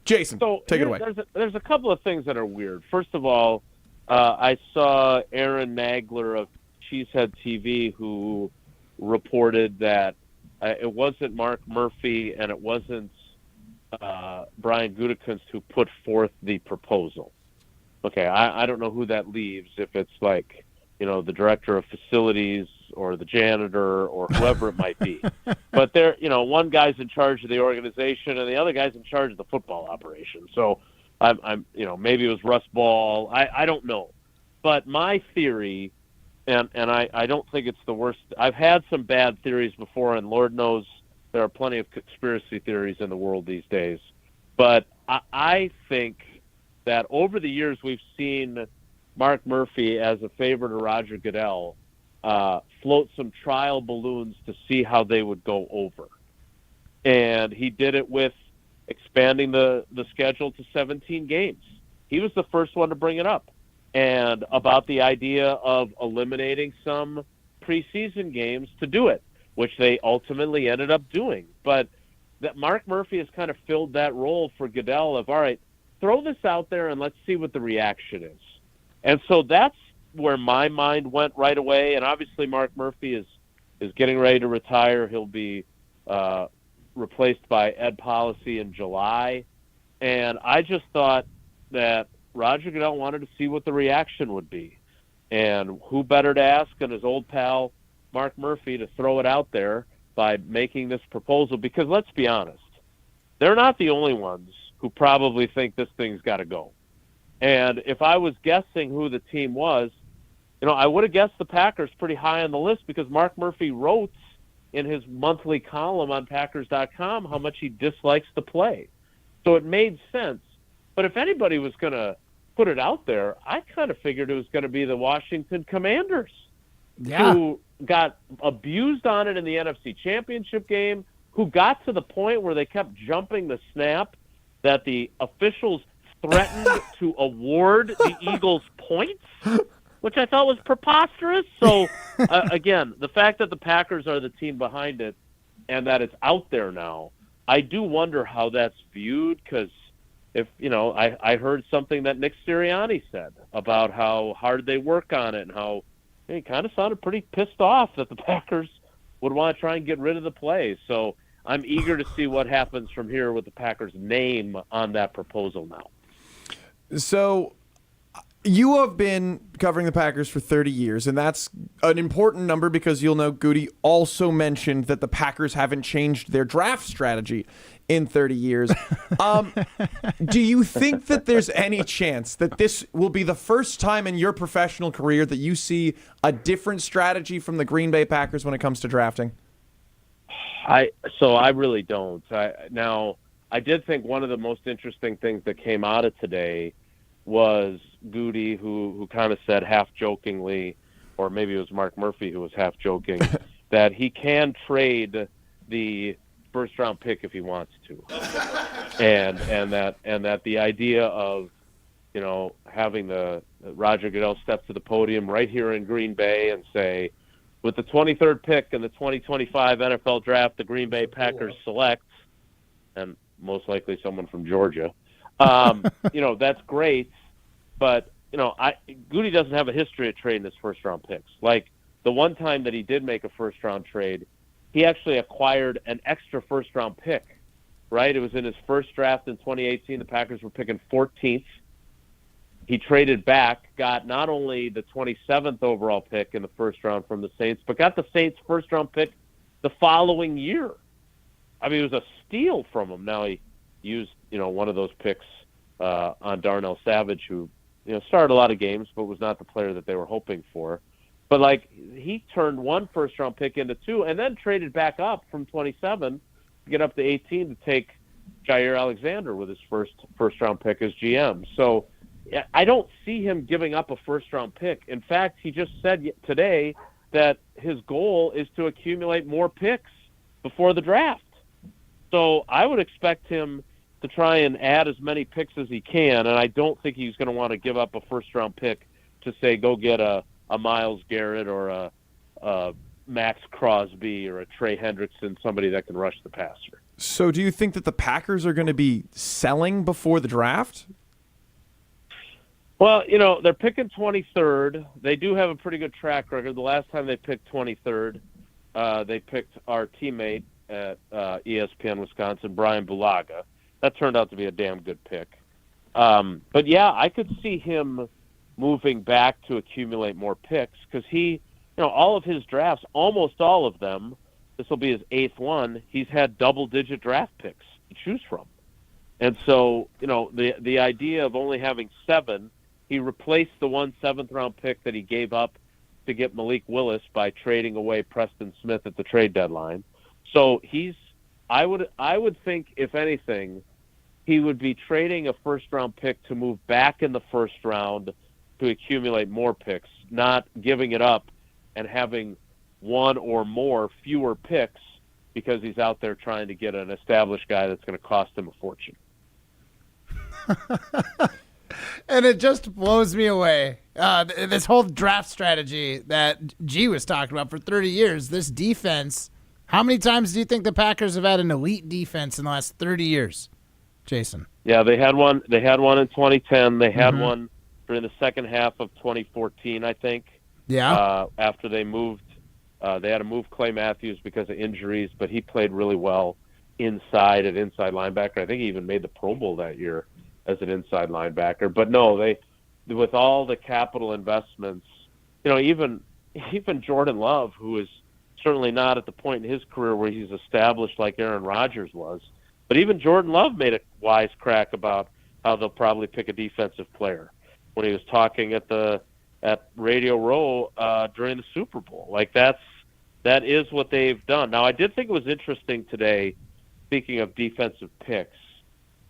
Jason, take it away. There's a couple of things that are weird. First of all, I saw Aaron Nagler of Cheesehead TV who reported that it wasn't Mark Murphy and it wasn't Brian Gutekunst who put forth the proposal. Okay, I don't know who that leaves, if it's like, the director of facilities or the janitor or whoever it might be. But they're, one guy's in charge of the organization and the other guy's in charge of the football operation. So I'm maybe it was Russ Ball. I don't know. But my theory, and I don't think it's the worst. I've had some bad theories before, and Lord knows there are plenty of conspiracy theories in the world these days. But I think that over the years we've seen Mark Murphy, as a favor to Roger Goodell, float some trial balloons to see how they would go over. And he did it with expanding the schedule to 17 games. He was the first one to bring it up. And about the idea of eliminating some preseason games to do it, which they ultimately ended up doing. But that Mark Murphy has kind of filled that role for Goodell of, all right, throw this out there and let's see what the reaction is. And so that's where my mind went right away. And obviously Mark Murphy is getting ready to retire. He'll be replaced by Ed Policy in July. And I just thought that Roger Goodell wanted to see what the reaction would be. And who better to ask than his old pal Mark Murphy to throw it out there by making this proposal? Because let's be honest, they're not the only ones who probably think this thing's got to go. And if I was guessing who the team was, I would have guessed the Packers pretty high on the list because Mark Murphy wrote in his monthly column on Packers.com how much he dislikes the play. So it made sense. But if anybody was going to put it out there, I kind of figured it was going to be the Washington Commanders, who got abused on it in the NFC Championship game, who got to the point where they kept jumping the snap that the officials threatened to award the Eagles points, which I thought was preposterous. So, again, the fact that the Packers are the team behind it and that it's out there now, I do wonder how that's viewed because if, I heard something that Nick Sirianni said about how hard they work on it and how he kind of sounded pretty pissed off that the Packers would want to try and get rid of the play. So I'm eager to see what happens from here with the Packers' name on that proposal now. So you have been covering the Packers for 30 years, and that's an important number because you'll know Goody also mentioned that the Packers haven't changed their draft strategy in 30 years. Do you think that there's any chance that this will be the first time in your professional career that you see a different strategy from the Green Bay Packers when it comes to drafting? I really don't. I did think one of the most interesting things that came out of today was Goody, who kind of said half jokingly, or maybe it was Mark Murphy who was half joking, that he can trade the first round pick if he wants to, and that the idea of having the Roger Goodell step to the podium right here in Green Bay and say, with the 23rd pick in the 2025 NFL Draft, the Green Bay Packers select, and most likely someone from Georgia. That's great, but Goody doesn't have a history of trading his first round picks. Like the one time that he did make a first round trade, he actually acquired an extra first round pick, right? It was in his first draft in 2018. The Packers were picking 14th. He traded back, got not only the 27th overall pick in the first round from the Saints, but got the Saints' first round pick the following year. I mean, it was a steal from him. Now he used, one of those picks on Darnell Savage, who, started a lot of games, but was not the player that they were hoping for. But, he turned one first-round pick into two and then traded back up from 27 to get up to 18 to take Jair Alexander with his first-round pick as GM. So I don't see him giving up a first-round pick. In fact, he just said today that his goal is to accumulate more picks before the draft. So I would expect him to try and add as many picks as he can, and I don't think he's going to want to give up a first-round pick to, say, go get a Myles Garrett or a Max Crosby or a Trey Hendrickson, somebody that can rush the passer. So do you think that the Packers are going to be selling before the draft? Well, they're picking 23rd. They do have a pretty good track record. The last time they picked 23rd, they picked our teammate at ESPN Wisconsin, Brian Bulaga. That turned out to be a damn good pick. But, yeah, I could see him moving back to accumulate more picks because he all of his drafts, almost all of them, this will be his 8th one, he's had double-digit draft picks to choose from. And so, the idea of only having 7, he replaced the 7th-round pick that he gave up to get Malik Willis by trading away Preston Smith at the trade deadline. So I would think, if anything, he would be trading a first-round pick to move back in the first round to accumulate more picks, not giving it up and having one or more fewer picks because he's out there trying to get an established guy that's going to cost him a fortune. And it just blows me away. This whole draft strategy that G was talking about for 30 years, this defense, how many times do you think the Packers have had an elite defense in the last 30 years, Jason? Yeah, they had one. They had one in 2010. They had one during the second half of 2014, I think. Yeah. After they moved, they had to move Clay Matthews because of injuries, but he played really well inside linebacker. I think he even made the Pro Bowl that year as an inside linebacker. But no, they, with all the capital investments, even Jordan Love, who is certainly not at the point in his career where he's established like Aaron Rodgers was, but even Jordan Love made a wise crack about how they'll probably pick a defensive player when he was talking at Radio Row during the Super Bowl. Like that is what they've done. Now, I did think it was interesting today, speaking of defensive picks,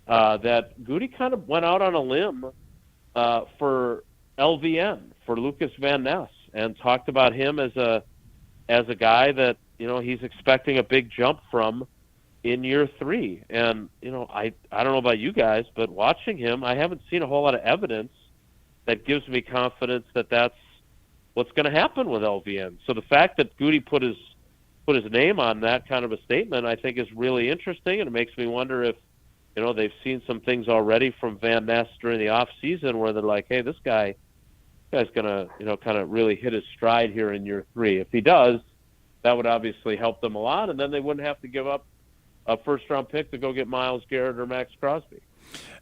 that Goody kind of went out on a limb for LVN, for Lucas Van Ness, and talked about him as a guy that he's expecting a big jump from in year 3. And I don't know about you guys, but watching him, I haven't seen a whole lot of evidence that gives me confidence that that's what's going to happen with LVN. So the fact that Goody put his name on that kind of a statement, I think, is really interesting, and it makes me wonder if they've seen some things already from Van Ness during the off season where they're like, hey, this guy's going to kind of really hit his stride here in year 3. If he does, that would obviously help them a lot, and then they wouldn't have to give up a first-round pick to go get Myles Garrett or Max Crosby.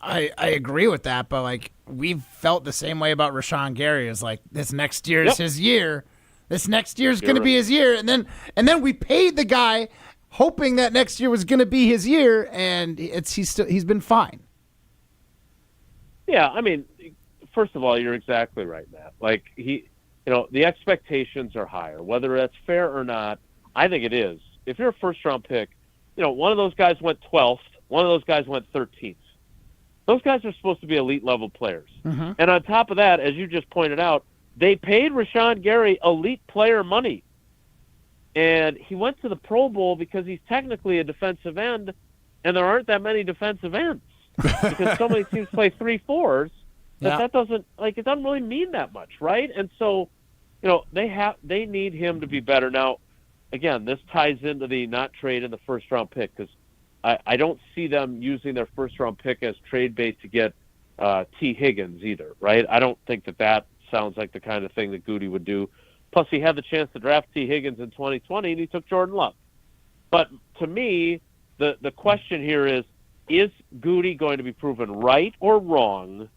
I agree with that, but we've felt the same way about Rashawn Gary. Is like, this next year is his year. This next year is going to be his year, and then we paid the guy hoping that next year was going to be his year, and he's been fine. Yeah, I mean, first of all, you're exactly right, Matt. Like the expectations are higher, whether that's fair or not. I think it is. If you're a first-round pick, one of those guys went 12th, one of those guys went 13th. Those guys are supposed to be elite-level players. Mm-hmm. And on top of that, as you just pointed out, they paid Rashawn Gary elite player money. And he went to the Pro Bowl because he's technically a defensive end, and there aren't that many defensive ends because so many teams play 3-4s that doesn't it doesn't really mean that much, right? And so, they need him to be better. Now, again, this ties into the not trade in the first-round pick because I don't see them using their first-round pick as trade bait to get T. Higgins either, right? I don't think that sounds like the kind of thing that Goody would do. Plus, he had the chance to draft T. Higgins in 2020, and he took Jordan Love. But to me, the question here is Goody going to be proven right or wrong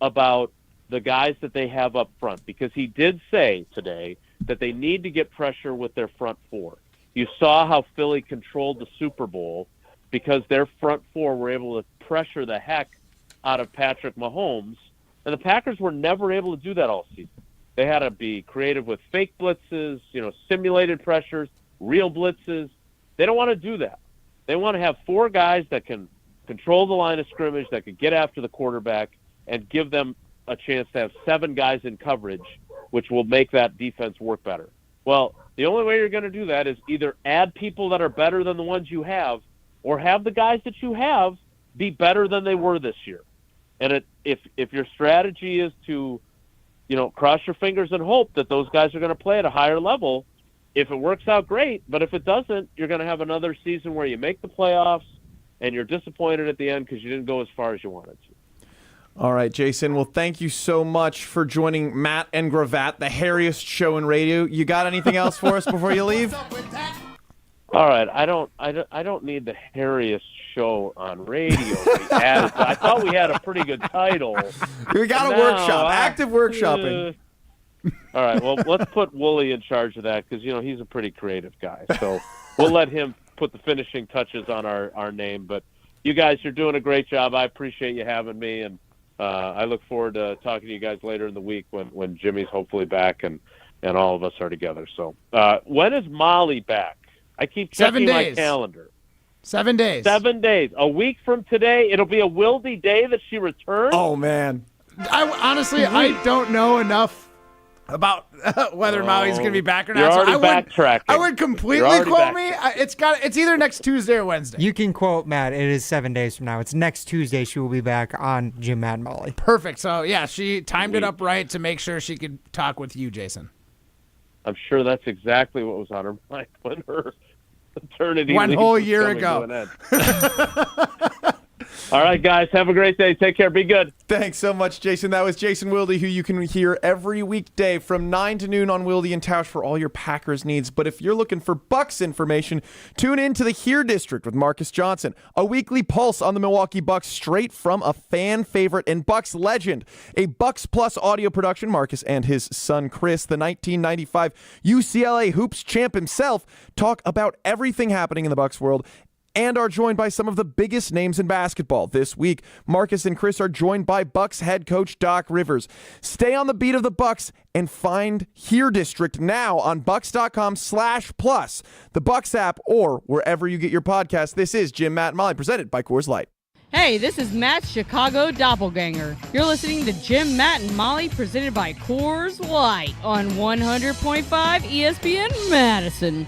about the guys that they have up front? Because he did say today that they need to get pressure with their front 4. You saw how Philly controlled the Super Bowl because their front 4 were able to pressure the heck out of Patrick Mahomes, and the Packers were never able to do that all season. They had to be creative with fake blitzes, simulated pressures, real blitzes. They don't want to do that. They want to have 4 guys that can control the line of scrimmage, that can get after the quarterback, and give them a chance to have 7 guys in coverage, which will make that defense work better. Well, the only way you're going to do that is either add people that are better than the ones you have, or have the guys that you have be better than they were this year. And if your strategy is to cross your fingers and hope that those guys are going to play at a higher level, if it works out, great. But if it doesn't, you're going to have another season where you make the playoffs and you're disappointed at the end because you didn't go as far as you wanted to. All right, Jason. Well, thank you so much for joining Matt and Gravatt, the hairiest show in radio. You got anything else for us before you leave? All right. I don't need the hairiest show on radio. I thought we had a pretty good title. We got a workshop, active workshopping. All right. Well, let's put Wooly in charge of that because he's a pretty creative guy. So we'll let him put the finishing touches on our name. But you guys are doing a great job. I appreciate you having me, and I look forward to talking to you guys later in the week when Jimmy's hopefully back and all of us are together. So when is Molly back? I keep checking my calendar. 7 days. 7 days. A week from today, it'll be a Wildy day that she returns? Oh, man. I don't know enough about whether Molly's going to be back or not. You're already backtracking. I would completely quote me. It's either next Tuesday or Wednesday. You can quote Matt. It is 7 days from now. It's next Tuesday. She will be back on Jim, Matt, and Molly. Perfect. So, yeah, she timed it up right to make sure she could talk with you, Jason. I'm sure that's exactly what was on her mind when her maternity one leave whole was year coming ago. to an end. All right, guys, have a great day. Take care. Be good. Thanks so much, Jason. That was Jason Wilde, who you can hear every weekday from 9 to noon on Wilde and Tausch for all your Packers needs. But if you're looking for Bucks information, tune in to the Here District with Marcus Johnson, a weekly pulse on the Milwaukee Bucks straight from a fan favorite and Bucks legend. A Bucks Plus audio production. Marcus and his son Chris, the 1995 UCLA Hoops champ himself, talk about everything happening in the Bucks world and are joined by some of the biggest names in basketball. This week, Marcus and Chris are joined by Bucks head coach Doc Rivers. Stay on the beat of the Bucks and find Here District now on bucks.com/plus, the Bucks app, or wherever you get your podcast. This is Jim, Matt, and Molly, presented by Coors Light. Hey, this is Matt's Chicago Doppelganger. You're listening to Jim, Matt, and Molly, presented by Coors Light on 100.5 ESPN Madison.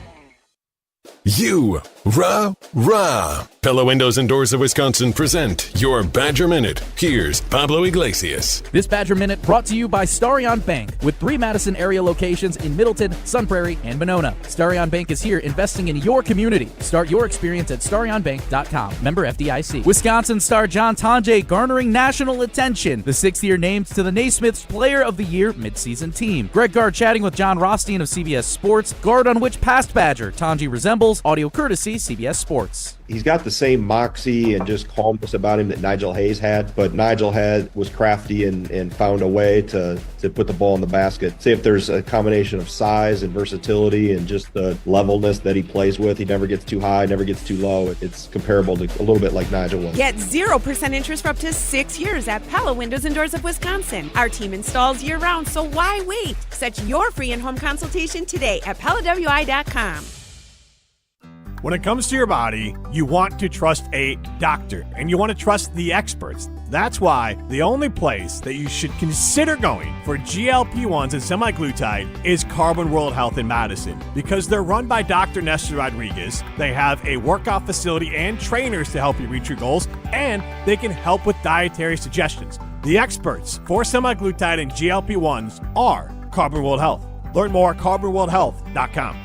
Rah. Pella Windows and Doors of Wisconsin present your Badger Minute. Here's Pablo Iglesias. This Badger Minute brought to you by Starion Bank, with 3 Madison area locations in Middleton, Sun Prairie, and Monona. Starion Bank is here investing in your community. Start your experience at starionbank.com. Member FDIC. Wisconsin star John Tonje garnering national attention. The 6th-year named to the Naismith's Player of the Year midseason team. Greg Gard chatting with John Rothstein of CBS Sports. Gard on which past Badger Tonje resembles. Audio courtesy CBS Sports. He's got the same moxie and just calmness about him that Nigel Hayes had, but Nigel was crafty and found a way to put the ball in the basket. See if there's a combination of size and versatility and just the levelness that he plays with. He never gets too high, never gets too low. It's comparable to a little bit like Nigel was. Get 0% interest for up to 6 years at Pella Windows and Doors of Wisconsin. Our team installs year-round, so why wait? Set your free in-home consultation today at PellaWI.com. When it comes to your body, you want to trust a doctor, and you want to trust the experts. That's why the only place that you should consider going for GLP-1s and semaglutide is Carbon World Health in Madison. Because they're run by Dr. Nestor Rodriguez, they have a workout facility and trainers to help you reach your goals, and they can help with dietary suggestions. The experts for semaglutide and GLP-1s are Carbon World Health. Learn more at carbonworldhealth.com.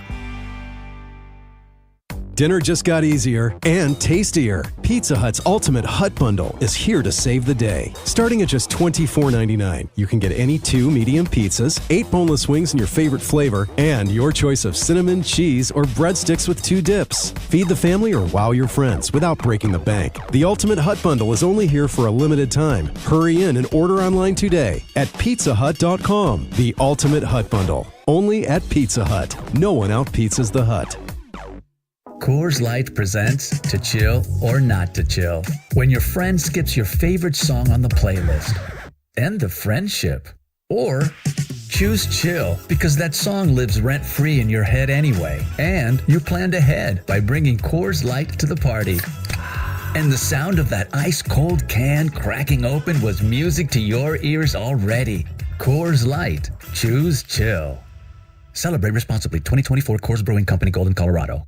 Dinner just got easier and tastier. Pizza Hut's Ultimate Hut Bundle is here to save the day. Starting at just $24.99, you can get any 2 medium pizzas, 8 boneless wings in your favorite flavor, and your choice of cinnamon, cheese, or breadsticks with 2 dips. Feed the family or wow your friends without breaking the bank. The Ultimate Hut Bundle is only here for a limited time. Hurry in and order online today at pizzahut.com. The Ultimate Hut Bundle. Only at Pizza Hut. No one out-pizzas the Hut. Coors Light presents To Chill or Not to Chill. When your friend skips your favorite song on the playlist. End the friendship. Or choose chill because that song lives rent-free in your head anyway. And you planned ahead by bringing Coors Light to the party. And the sound of that ice-cold can cracking open was music to your ears already. Coors Light. Choose chill. Celebrate responsibly. 2024 Coors Brewing Company, Golden, Colorado.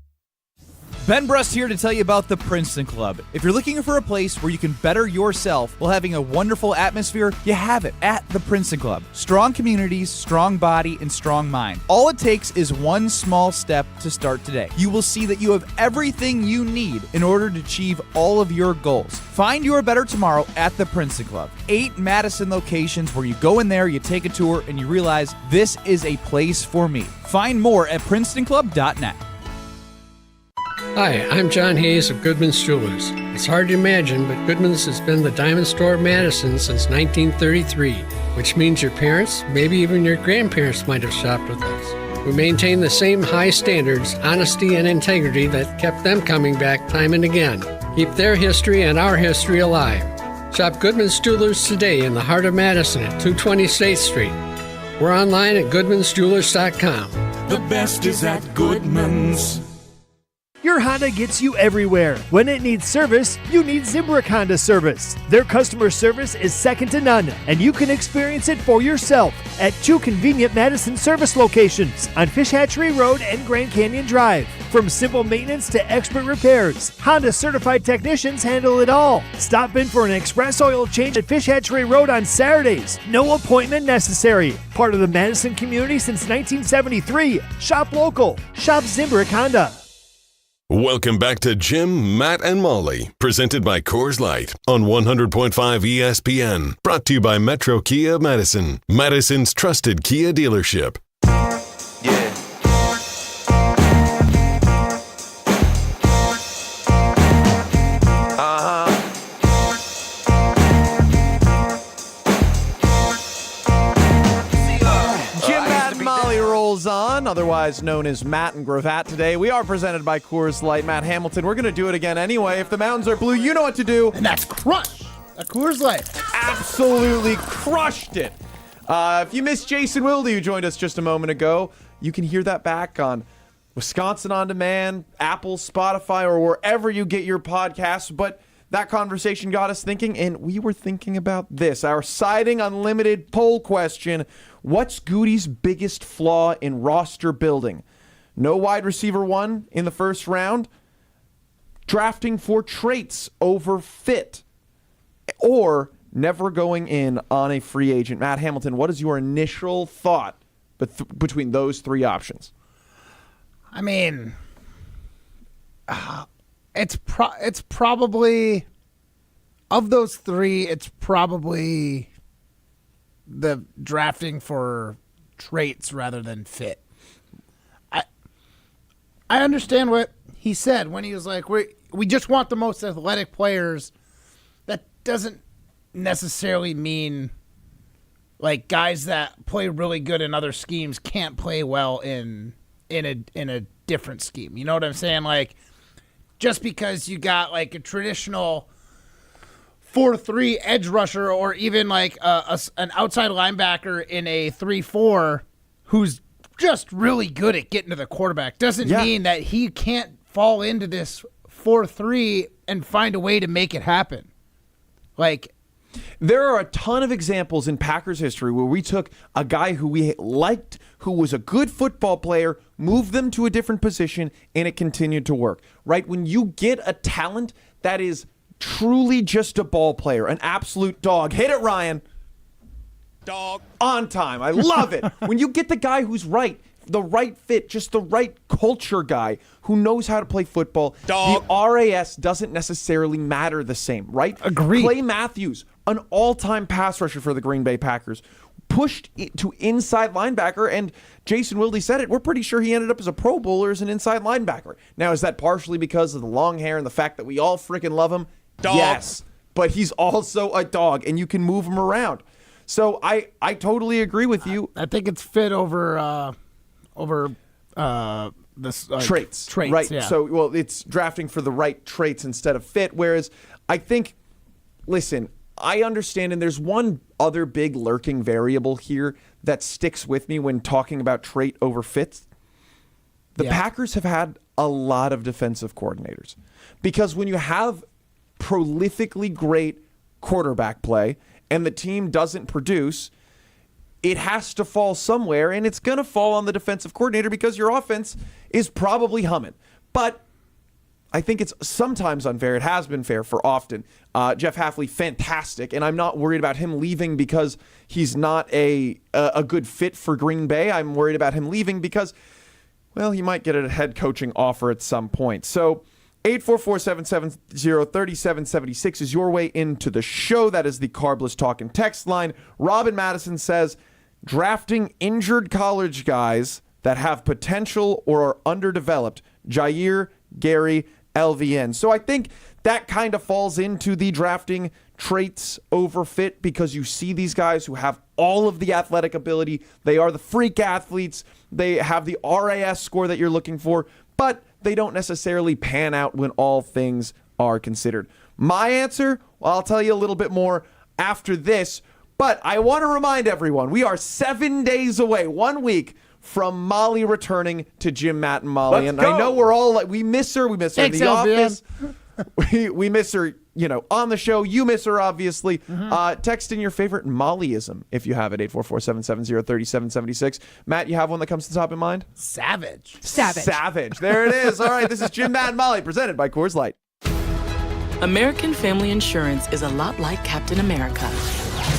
Ben Brust here to tell you about the Princeton Club. If you're looking for a place where you can better yourself while having a wonderful atmosphere, you have it at the Princeton Club. Strong communities, strong body, and strong mind. All it takes is one small step to start today. You will see that you have everything you need in order to achieve all of your goals. Find your better tomorrow at the Princeton Club. 8 Madison locations where you go in there, you take a tour, and you realize this is a place for me. Find more at PrincetonClub.net. Hi, I'm John Hayes of Goodman's Jewelers. It's hard to imagine, but Goodman's has been the diamond store of Madison since 1933, which means your parents, maybe even your grandparents might have shopped with us. We maintain the same high standards, honesty, and integrity that kept them coming back time and again. Keep their history and our history alive. Shop Goodman's Jewelers today in the heart of Madison at 220 State Street. We're online at goodmansjewelers.com. The best is at Goodman's. Your Honda gets you everywhere. When it needs service, you need Zimbrick Honda service. Their customer service is second to none, and you can experience it for yourself at 2 convenient Madison service locations on Fish Hatchery Road and Grand Canyon Drive. From simple maintenance to expert repairs, Honda certified technicians handle it all. Stop in for an express oil change at Fish Hatchery Road on Saturdays. No appointment necessary. Part of the Madison community since 1973. Shop local. Shop Zimbrick Honda. Welcome back to Jim, Matt, and Molly, presented by Coors Light on 100.5 ESPN. Brought to you by Metro Kia of Madison, Madison's trusted Kia dealership. On, otherwise known as Matt and Gravatt today. We are presented by Coors Light. Matt Hamilton, we're going to do it again anyway. If the mountains are blue, you know what to do. And that's crush a Coors Light. Absolutely crushed it. If you missed Jason Wilde, who joined us just a moment ago, you can hear that back on Wisconsin On Demand, Apple, Spotify, or wherever you get your podcasts. But that conversation got us thinking, and we were thinking about this. Our Siding Unlimited poll question. What's Goody's biggest flaw in roster building? No wide receiver one in the first round, drafting for traits over fit, or never going in on a free agent. Matt Hamilton, what is your initial thought between those three options? I mean, it's probably, of those three, it's probably the drafting for traits rather than fit. I understand what he said when he was like, we just want the most athletic players. That doesn't necessarily mean like guys that play really good in other schemes can't play well in a different scheme. You know what I'm saying? Like, just because you got like a traditional 4-3 edge rusher or even like an outside linebacker in a 3-4 who's just really good at getting to the quarterback doesn't mean that he can't fall into this 4-3 and find a way to make it happen. Like, there are a ton of examples in Packers history where we took a guy who we liked, who was a good football player, moved them to a different position, and it continued to work. Right? When you get a talent that is truly just a ball player, an absolute dog. Hit it, Ryan. Dog. On time. I love it. When you get the guy who's right, the right fit, just the right culture guy who knows how to play football, dog. The RAS doesn't necessarily matter the same, right? Agreed. Clay Matthews, an all-time pass rusher for the Green Bay Packers, pushed to inside linebacker, and Jason Wilde said it, we're pretty sure he ended up as a Pro Bowler as an inside linebacker. Now, is that partially because of the long hair and the fact that we all freaking love him? Dog. Yes, but he's also a dog, and you can move him around. So I totally agree with you. I think it's fit over this traits, right? Yeah. So, well, it's drafting for the right traits instead of fit. Whereas I think, listen, I understand, and there's one other big lurking variable here that sticks with me when talking about trait over fit. The Packers have had a lot of defensive coordinators because when you have prolifically great quarterback play and the team doesn't produce, it has to fall somewhere, and it's going to fall on the defensive coordinator because your offense is probably humming. But I think it's sometimes unfair. It has been fair for often. Jeff Hafley, fantastic, and I'm not worried about him leaving because he's not a good fit for Green Bay. I'm worried about him leaving because, well, he might get a head coaching offer at some point. So 844-770-3776 is your way into the show. That is the Carbless Talk and text line. Robin Madison says, drafting injured college guys that have potential or are underdeveloped, Jair, Gary, LVN. So I think that kind of falls into the drafting traits over fit, because you see these guys who have all of the athletic ability. They are the freak athletes. They have the RAS score that you're looking for, but they don't necessarily pan out when all things are considered. My answer, well, I'll tell you a little bit more after this, but I want to remind everyone, we are 7 days away, 1 week from Molly returning to Jim, Matt, and Molly. Let's go. I know we're all like, we miss her. We miss her in the office. We miss her, on the show. You miss her, obviously. Text in your favorite Mollyism if you have it, 844-770-3776. Matt, you have one that comes to the top of mind? Savage. There it is. All right, this is Jim, Matt, and Molly, presented by Coors Light. American Family Insurance is a lot like Captain America.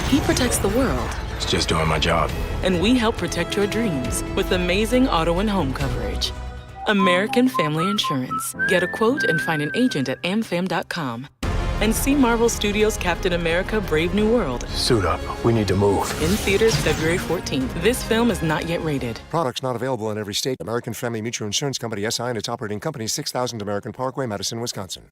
He protects the world. It's just doing my job. And we help protect your dreams with amazing auto and home coverage. American Family Insurance. Get a quote and find an agent at amfam.com. And see Marvel Studios' Captain America: Brave New World. Suit up. We need to move. In theaters February 14th. This film is not yet rated. Products not available in every state. American Family Mutual Insurance Company, SI, and its operating company, 6000 American Parkway, Madison, Wisconsin.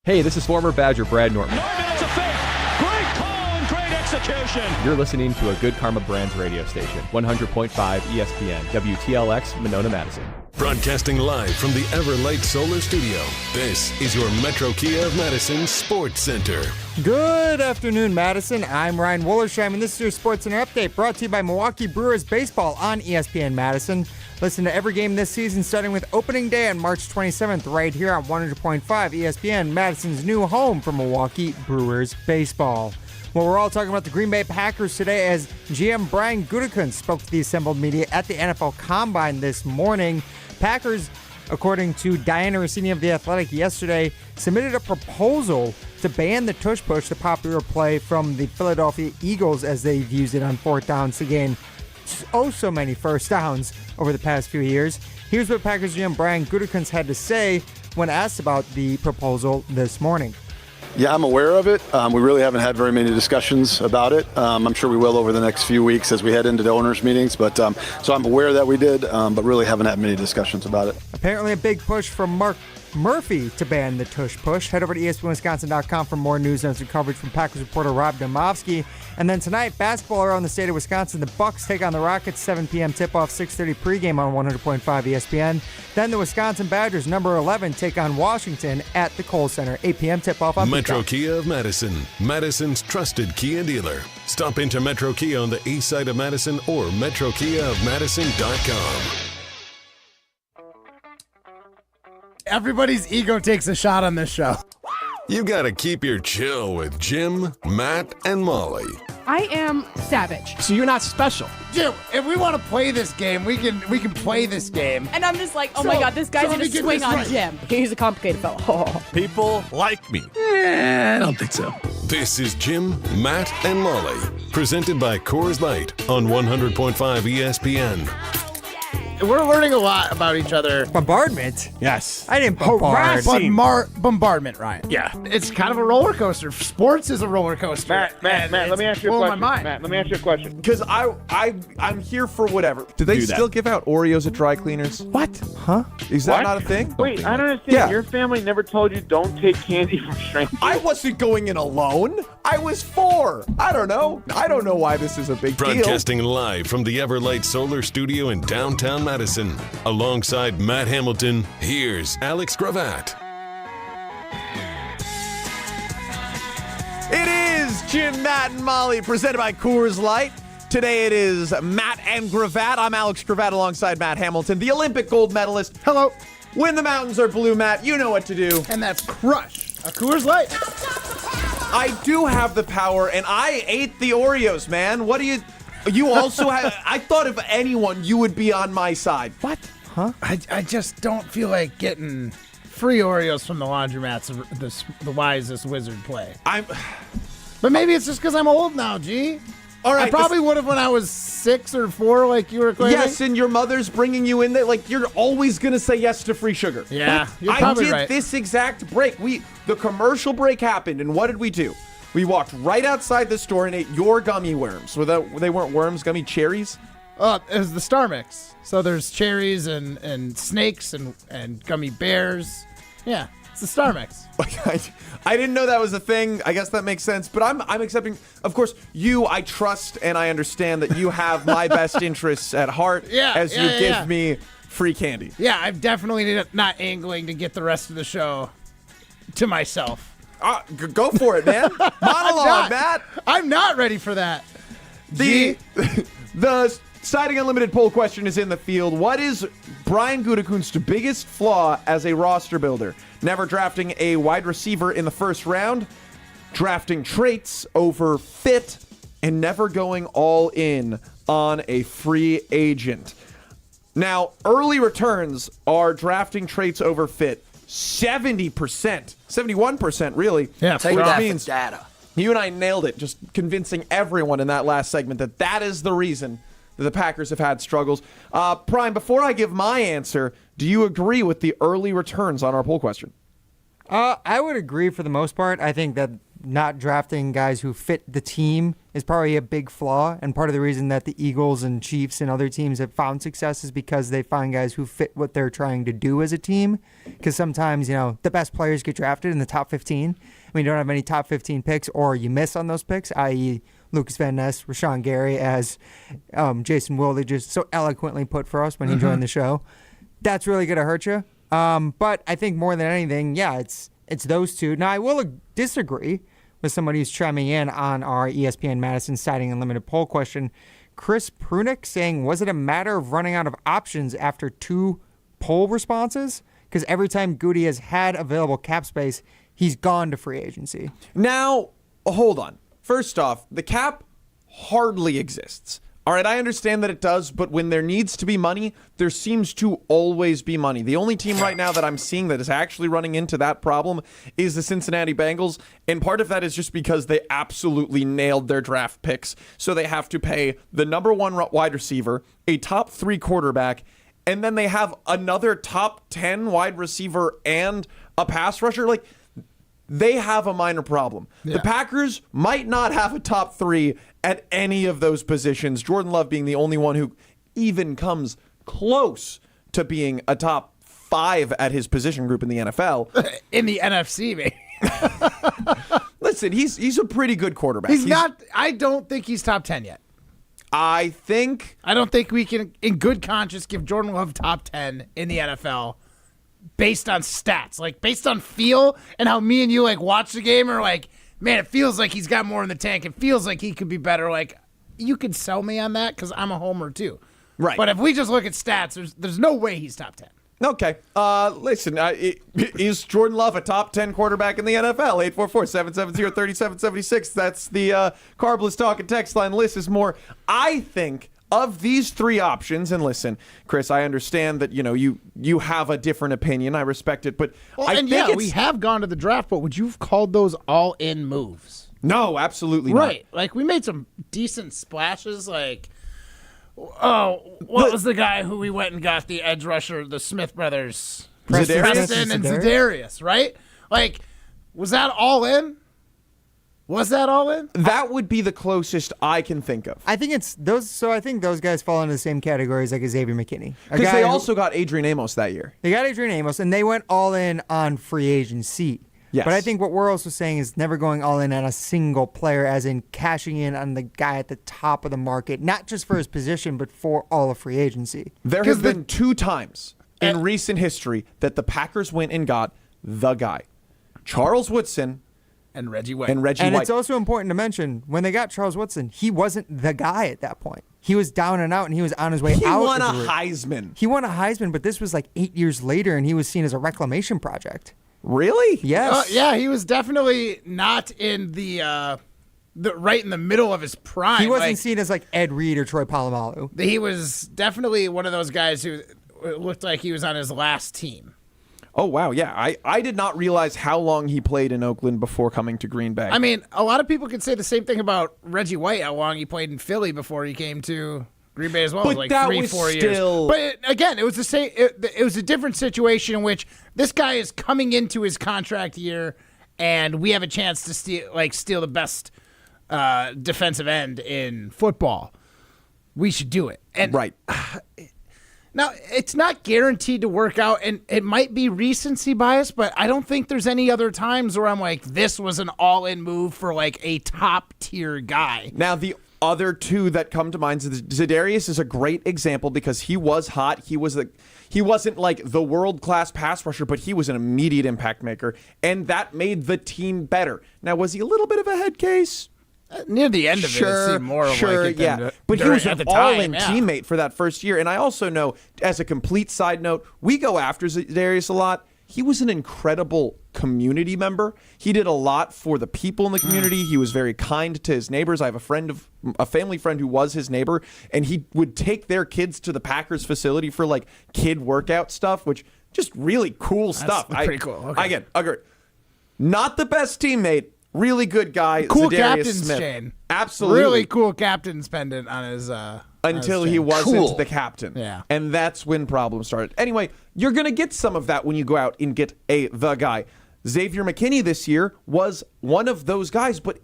Hey, this is former Badger Brad Norton. It's a fake. Great call and great execution. You're listening to a Good Karma Brands radio station, 100.5 ESPN, WTLX, Monona, Madison. Broadcasting live from the Everlight Solar Studio, this is your Metro Kia of Madison Sports Center. Good afternoon, Madison. I'm Ryan Wollersheim, and this is your Sports Center update brought to you by Milwaukee Brewers Baseball on ESPN Madison. Listen to every game this season starting with opening day on March 27th right here on 100.5 ESPN, Madison's new home for Milwaukee Brewers Baseball. Well, we're all talking about the Green Bay Packers today as GM Brian Gutekunst spoke to the assembled media at the NFL Combine this morning. Packers, according to Diana Rossini of The Athletic yesterday, submitted a proposal to ban the tush push, the popular play from the Philadelphia Eagles, as they've used it on fourth downs to gain so many first downs over the past few years. Here's what Packers GM Brian Gutekunst had to say when asked about the proposal this morning. Yeah, I'm aware of it. We really haven't had very many discussions about it. I'm sure we will over the next few weeks as we head into the owners' meetings. But so I'm aware that we did, but really haven't had many discussions about it. Apparently a big push from Mark Murphy to ban the tush push. Head over to ESPNWisconsin.com for more news and coverage from Packers reporter Rob Domofsky. And then tonight, basketball around the state of Wisconsin. The Bucks take on the Rockets, 7 p.m. tip-off, 6:30 pregame on 100.5 ESPN. Then the Wisconsin Badgers, number 11, take on Washington at the Kohl Center, 8 p.m. tip-off on Metro Peacock. Kia of Madison, Madison's trusted Kia dealer. Stop into Metro Kia on the east side of Madison or metrokiaofmadison.com. Everybody's ego takes a shot on this show. You gotta keep your chill with Jim, Matt, and Molly. I am savage. So you're not special. Jim, if we want to play this game, we can play this game. And I'm just like, oh my God, this guy's going to swing on Jim. He's a complicated fellow. Oh. People like me. I don't think so. This is Jim, Matt, and Molly. Presented by Coors Light on 100.5 ESPN. We're learning a lot about each other. Bombardment? Yes. I didn't bombard. Bombardment, Ryan. Yeah. It's kind of a roller coaster. Sports is a roller coaster. Matt, let me ask you a question. Matt, let me ask you a question. Because I'm here for whatever. Do they still give out Oreos at dry cleaners? What? Huh? Is that not a thing? Wait, I don't understand. Yeah. Your family never told you don't take candy from strangers. I wasn't going in alone. I was 4. I don't know. I don't know why this is a big deal. Broadcasting live from the Everlight Solar Studio in downtown Madison. Alongside Matt Hamilton, here's Alex Gravatt. It is Jim, Matt, and Molly, presented by Coors Light. Today it is Matt and Gravatt. I'm Alex Gravatt alongside Matt Hamilton, the Olympic gold medalist. Hello. When the mountains are blue, Matt, you know what to do. And that's crush a Coors Light. I do have the power, and I ate the Oreos, man. What do you... You also have... I thought if anyone, you would be on my side. What? Huh? I just don't feel like getting free Oreos from the laundromats, the wisest wizard play. But maybe it's just because I'm old now, G. All right, I probably would have when I was 6 or 4, like you were claiming. Yes, and your mother's bringing you in there. Like, you're always going to say yes to free sugar. Yeah, you're I probably did right. this exact break. The commercial break happened, and what did we do? We walked right outside the store and ate your gummy worms. They weren't worms, gummy cherries? Oh, it was the Star Mix. So there's cherries and snakes and gummy bears. Yeah, it's the Star Mix. I didn't know that was a thing. I guess that makes sense. But I'm accepting. Of course, I trust and I understand that you have my best interests at heart as you give me free candy. Yeah, I'm definitely not angling to get the rest of the show to myself. Go for it, man. Monologue, Matt. I'm not ready for that. The Siding Unlimited poll question is in the field. What is Brian Gutekunst's biggest flaw as a roster builder? Never drafting a wide receiver in the first round, drafting traits over fit, and never going all in on a free agent. Now, early returns are drafting traits over fit. 70%, 71% really. Yeah, which means data. You and I nailed it, just convincing everyone in that last segment that is the reason that the Packers have had struggles. Prime, before I give my answer, do you agree with the early returns on our poll question? I would agree for the most part. I think that not drafting guys who fit the team is probably a big flaw, and part of the reason that the Eagles and Chiefs and other teams have found success is because they find guys who fit what they're trying to do as a team. Because sometimes, the best players get drafted in the top 15. I mean, you don't have any top 15 picks, or you miss on those picks, i.e., Lucas Van Ness, Rashawn Gary, as Jason Wilde just so eloquently put for us when he joined the show. That's really going to hurt you. But I think more than anything, it's those two. Now, I will disagree with somebody who's chiming in on our ESPN Madison Siding Unlimited poll question. Chris Prunick saying, was it a matter of running out of options after 2 poll responses? Because every time Goody has had available cap space, he's gone to free agency. Now, hold on. First off, the cap hardly exists. All right, I understand that it does, but when there needs to be money, there seems to always be money. The only team right now that I'm seeing that is actually running into that problem is the Cincinnati Bengals, and part of that is just because they absolutely nailed their draft picks, so they have to pay the number 1 wide receiver, a top 3 quarterback, and then they have another top 10 wide receiver and a pass rusher. Like, they have a minor problem. Yeah. The Packers might not have a top 3 at any of those positions, Jordan Love being the only one who even comes close to being a top 5 at his position group in the NFL. In the NFC, maybe. Listen, he's a pretty good quarterback. He's not. I don't think he's top 10 yet. I don't think we can, in good conscience, give Jordan Love top 10 in the NFL. Based on stats, like based on feel and how me and you watch the game, or man, it feels like he's got more in the tank. It feels like he could be better. You could sell me on that because I'm a homer too. Right. But if we just look at stats, there's no way he's top 10. Okay. Listen, is Jordan Love a top 10 quarterback in the NFL? 844-770-3776. That's the Carbless Talk and Text line. List is more. I think of these 3 options, and listen, Chris, I understand that you have a different opinion. I respect it, but we have gone to the draft. But would you have called those all-in moves? No, absolutely not. Right, we made some decent splashes. What was the guy who we went and got the edge rusher, the Smith brothers, Preston and Za'Darius? Right, was that all in? Was that all in? That would be the closest I can think of. I think it's those. So I think those guys fall into the same categories like Xavier McKinney. Because they also got Adrian Amos that year. They got Adrian Amos, and they went all in on free agency. Yes. But I think what we're also saying is never going all in on a single player, as in cashing in on the guy at the top of the market, not just for his position, but for all of free agency. There have been 2 times in recent history that the Packers went and got the guy. Charles Woodson and Reggie White. And it's also important to mention, when they got Charles Woodson, he wasn't the guy at that point. He was down and out, and he was on his way out. He won a Heisman. He won a Heisman, but this was 8 years later, and he was seen as a reclamation project. Really? Yes. Yeah, he was definitely not in the right in the middle of his prime. He wasn't seen as Ed Reed or Troy Polamalu. He was definitely one of those guys who looked like he was on his last team. Oh, wow, yeah. I did not realize how long he played in Oakland before coming to Green Bay. I mean, a lot of people could say the same thing about Reggie White, how long he played in Philly before he came to Green Bay as well. But that 3-4 years. But again, it was the same. It was a different situation in which this guy is coming into his contract year, and we have a chance to steal the best defensive end in football. We should do it. And right. Now, it's not guaranteed to work out, and it might be recency bias, but I don't think there's any other times where I'm like, this was an all-in move for like a top-tier guy. Now, the other two that come to mind, Za'Darius is a great example because he was hot. He wasn't like the world-class pass rusher, but he was an immediate impact maker, and that made the team better. Now, was he a little bit of a head case? Near the end of it seemed more like it than but he was at an the time, all-in teammate for that first year. And I also know, as a complete side note, we go after Darius a lot. He was an incredible community member. He did a lot for the people in the community. He was very kind to his neighbors. I have a family friend who was his neighbor, and he would take their kids to the Packers facility for like kid workout stuff, which just really cool stuff. Pretty cool. Okay. Again, agree. Not the best teammate. Really good guy. Cool Za'Darius captain's Smith. chain. Absolutely. Really cool captain's pendant on his until he wasn't the captain. Yeah. And that's when problems started. Anyway, you're going to get some of that when you go out and get the guy. Xavier McKinney this year was one of those guys, but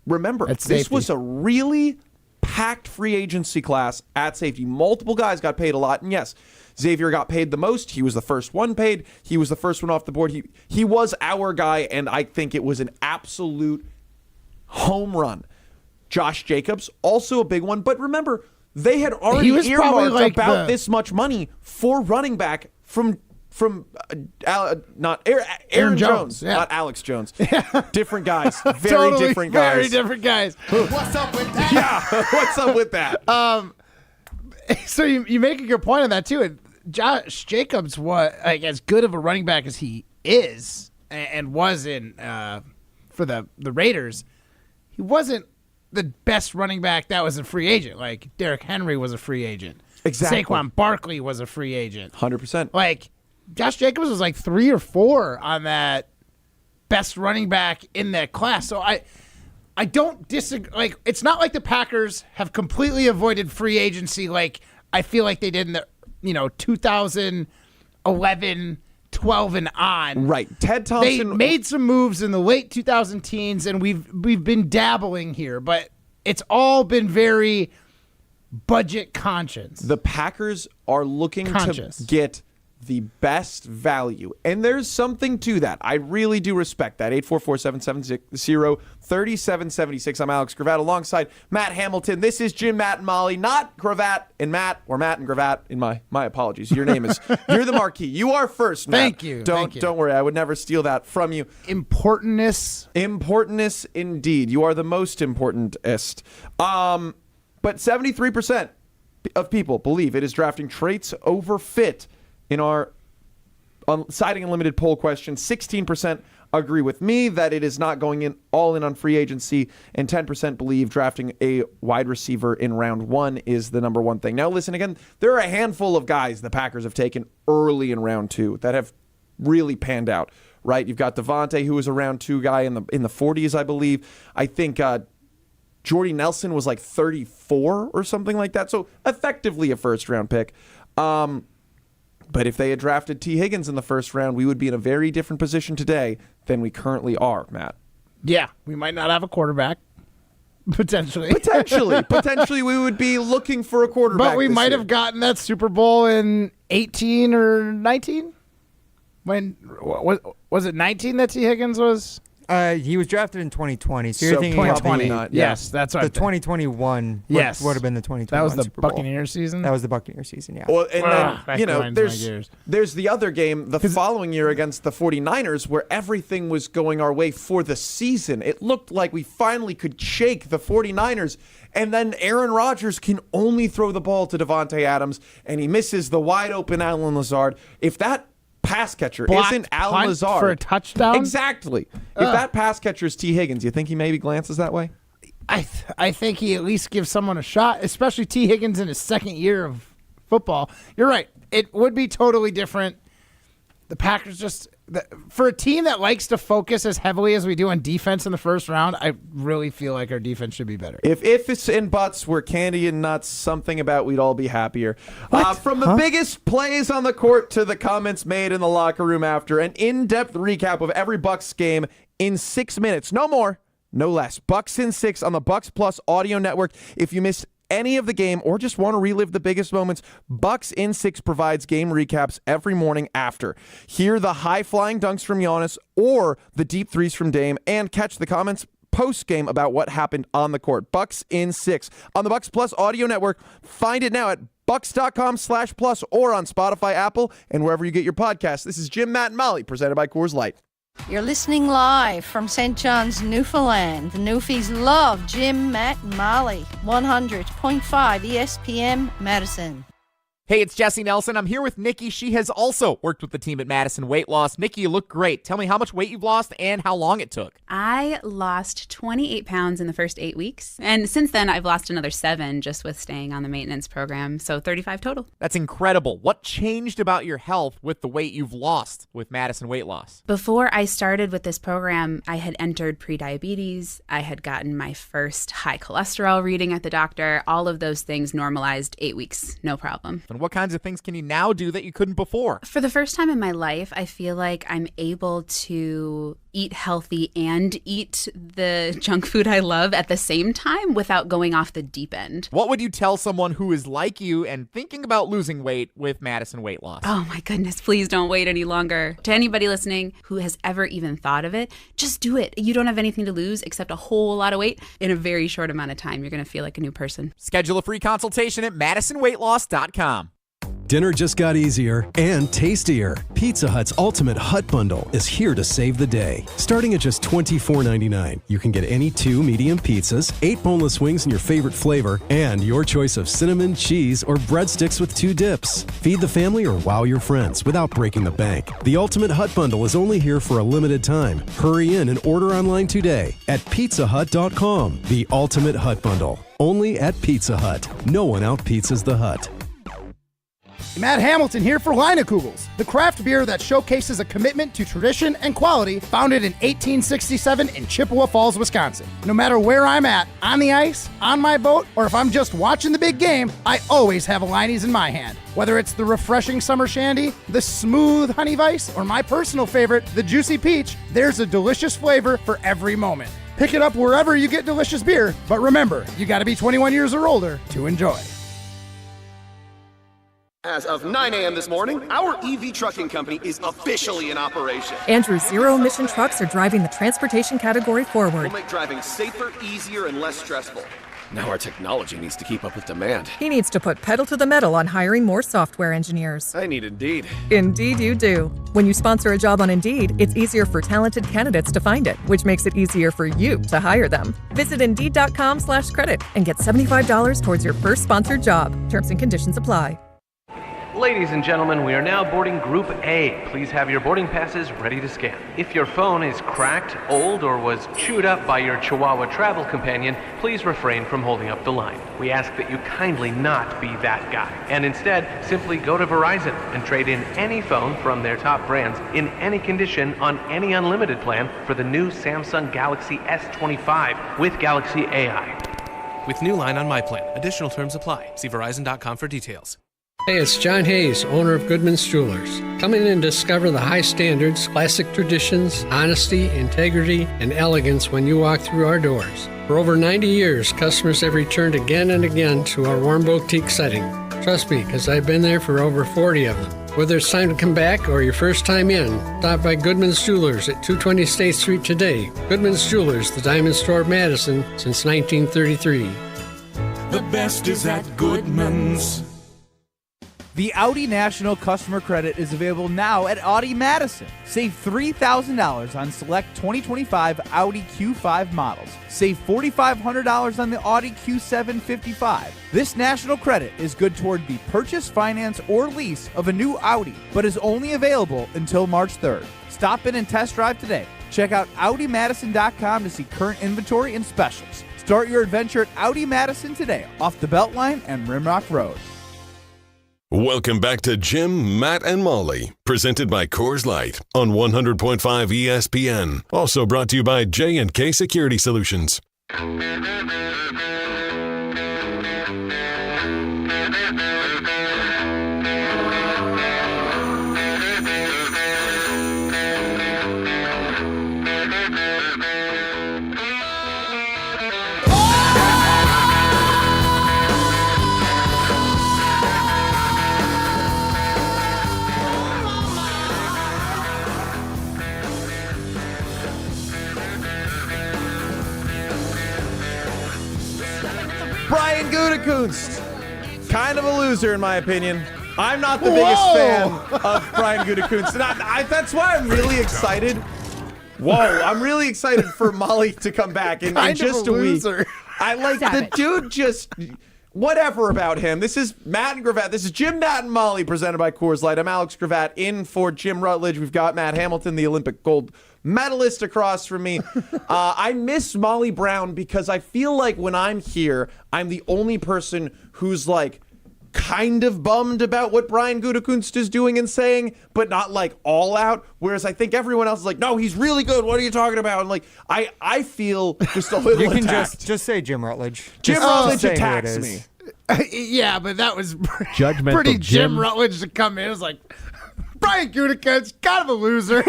remember, this was a really packed free agency class at safety. Multiple guys got paid a lot, and yes, Xavier got paid the most. He was the first one paid. He was the first one off the board. He was our guy, and I think it was an absolute home run. Josh Jacobs, also a big one. But remember, they had already earmarked like about this much money for running back from not Aaron Jones, yeah. not Alex Jones. Different guys. Very totally different guys. Very different guys. What's up with that? Yeah, what's up with that? So you make a good point on that, too. And Josh Jacobs was like as good of a running back as he is and was in for the Raiders. He wasn't the best running back that was a free agent. Like Derrick Henry was a free agent. Exactly. Saquon Barkley was a free agent. 100%. Like Josh Jacobs was like 3 or 4 on that best running back in that class. So I don't disagree. Like, it's not like the Packers have completely avoided free agency like I feel like they did in the 2011, 12 and on. Right. Ted Thompson. They made some moves in the late 2010s, and we've been dabbling here, but it's all been very budget conscious. The Packers are looking to get the best value, and there's something to that. I really do respect that. 844-770-3776. I'm Alex Gravatt alongside Matt Hamilton. This is Jim, Matt, and Molly, not Gravatt and Matt, or Matt and Gravatt. In my apologies. Your name is you're the marquee. You are first, Matt. Thank you. Don't worry. I would never steal that from you. Importantness indeed. You are the most importantest. But 73% of people believe it is drafting traits over fit. In our Siding Unlimited poll question, 16% agree with me that it is not going in all in on free agency, and 10% believe drafting a wide receiver in round 1 is the number one thing. Now, listen again, there are a handful of guys the Packers have taken early in round 2 that have really panned out, right? You've got Devontae, who was a round 2 guy in the 40s, I believe. I think Jordy Nelson was like 34 or something like that, so effectively a first-round pick. But if they had drafted T. Higgins in the first round, we would be in a very different position today than we currently are, Matt. Yeah, we might not have a quarterback, potentially. Potentially we would be looking for a quarterback. But we might have gotten that Super Bowl in 18 or 19? When was it 19 that T. Higgins was? He was drafted in 2020. So you're thinking 2020. Not, yes, that's right. The 2021 would have been the 2021 That was the Super Bowl. Buccaneer season? That was the Buccaneer season, yeah. Well, and then, there's the other game the following year against the 49ers where everything was going our way for the season. It looked like we finally could shake the 49ers, and then Aaron Rodgers can only throw the ball to Devontae Adams, and he misses the wide-open Allen Lazard. If that pass catcher isn't Allen Lazard for a touchdown? Exactly. If that pass catcher is T. Higgins, you think he maybe glances that way? I think he at least gives someone a shot, especially T. Higgins in his second year of football. You're right. It would be totally different. The Packers just for a team that likes to focus as heavily as we do on defense in the first round, I really feel like our defense should be better. If ifs and buts were candy and nuts, something about we'd all be happier. From the biggest plays on the court to the comments made in the locker room after, an in-depth recap of every Bucs game in 6 minutes. No more, no less. Bucs in 6 on the Bucs Plus audio network. If you missed any of the game or just want to relive the biggest moments, Bucks in 6 provides game recaps every morning after. Hear the high-flying dunks from Giannis or the deep threes from Dame, and catch the comments post-game about what happened on the court. Bucks in 6 on the Bucks Plus audio network. Find it now at bucks.com/plus or on Spotify, Apple, and wherever you get your podcasts. This is Jim, Matt, and Molly, presented by Coors Light. You're listening live from St. John's, Newfoundland. The Newfies love Jim, Matt, and Molly. 100.5 ESPN Madison. Hey, it's Jesse Nelson. I'm here with Nikki. She has also worked with the team at Madison Weight Loss. Nikki, you look great. Tell me how much weight you've lost and how long it took. I lost 28 pounds in the first 8 weeks. And since then, I've lost another 7 just with staying on the maintenance program. So 35 total. That's incredible. What changed about your health with the weight you've lost with Madison Weight Loss? Before I started with this program, I had entered prediabetes. I had gotten my first high cholesterol reading at the doctor. All of those things normalized 8 weeks. No problem. And what kinds of things can you now do that you couldn't before? For the first time in my life, I feel like I'm able to eat healthy and eat the junk food I love at the same time without going off the deep end. What would you tell someone who is like you and thinking about losing weight with Madison Weight Loss? Oh my goodness, please don't wait any longer. To anybody listening who has ever even thought of it, just do it. You don't have anything to lose except a whole lot of weight. In a very short amount of time, you're going to feel like a new person. Schedule a free consultation at MadisonWeightLoss.com. Dinner just got easier and tastier. Pizza Hut's Ultimate Hut Bundle is here to save the day. Starting at just $24.99, you can get any 2 medium pizzas, 8 boneless wings in your favorite flavor, and your choice of cinnamon, cheese, or breadsticks with 2 dips. Feed the family or wow your friends without breaking the bank. The Ultimate Hut Bundle is only here for a limited time. Hurry in and order online today at pizzahut.com. The Ultimate Hut Bundle. Only at Pizza Hut. No one out-pizzas the Hut. Matt Hamilton here for Leinekugels, the craft beer that showcases a commitment to tradition and quality, founded in 1867 in Chippewa Falls, Wisconsin. No matter where I'm at, on the ice, on my boat, or if I'm just watching the big game, I always have a Leine's in my hand. Whether it's the refreshing summer shandy, the smooth honey vice, or my personal favorite, the juicy peach, there's a delicious flavor for every moment. Pick it up wherever you get delicious beer, but remember, you gotta be 21 years or older to enjoy. As of 9 a.m. this morning, our EV trucking company is officially in operation. Andrew's zero-emission trucks are driving the transportation category forward. We'll make driving safer, easier, and less stressful. Now our technology needs to keep up with demand. He needs to put pedal to the metal on hiring more software engineers. I need Indeed. Indeed you do. When you sponsor a job on Indeed, it's easier for talented candidates to find it, which makes it easier for you to hire them. Visit Indeed.com/credit and get $75 towards your first sponsored job. Terms and conditions apply. Ladies and gentlemen, we are now boarding Group A. Please have your boarding passes ready to scan. If your phone is cracked, old, or was chewed up by your Chihuahua travel companion, please refrain from holding up the line. We ask that you kindly not be that guy, and instead simply go to Verizon and trade in any phone from their top brands in any condition on any unlimited plan for the new Samsung Galaxy S25 with Galaxy AI. With new line on my plan. Additional terms apply. See Verizon.com for details. Hey, it's John Hayes, owner of Goodman's Jewelers. Come in and discover the high standards, classic traditions, honesty, integrity, and elegance when you walk through our doors. For over 90 years, customers have returned again and again to our warm boutique setting. Trust me, because I've been there for over 40 of them. Whether it's time to come back or your first time in, stop by Goodman's Jewelers at 220 State Street today. Goodman's Jewelers, the diamond store of Madison since 1933. The best is at Goodman's. The Audi National Customer Credit is available now at Audi Madison. Save $3,000 on select 2025 Audi Q5 models. Save $4,500 on the Audi Q7 55. This national credit is good toward the purchase, finance, or lease of a new Audi, but is only available until March 3rd. Stop in and test drive today. Check out AudiMadison.com to see current inventory and specials. Start your adventure at Audi Madison today, off the Beltline and Rimrock Road. Welcome back to Jim, Matt, and Molly, presented by Coors Light on 100.5 ESPN. Also brought to you by J&K Security Solutions. Gutekunst, kind of a loser in my opinion. I'm not the biggest fan of Brian Gutekunst. And that's why I'm really excited. Whoa, I'm really excited for Molly to come back in just a week. I like the dude just... Whatever about him. This is Matt and Gravatt. This is Jim, Matt, and Molly presented by Coors Light. I'm Alex Gravatt in for Jim Rutledge. We've got Matt Hamilton, the Olympic gold medalist, across from me. I miss Molly Brown because I feel like when I'm here, I'm the only person who's like kind of bummed about what Brian Gutekunst is doing and saying, but not like all out. Whereas I think everyone else is like, no, he's really good. What are you talking about? And like, I feel just a little You can attacked. just say Jim Rutledge. Jim Rutledge attacks me. Yeah, but that was Judgmental pretty Jim. Rutledge to come in. It was like, Brian Gutekunst, kind of a loser.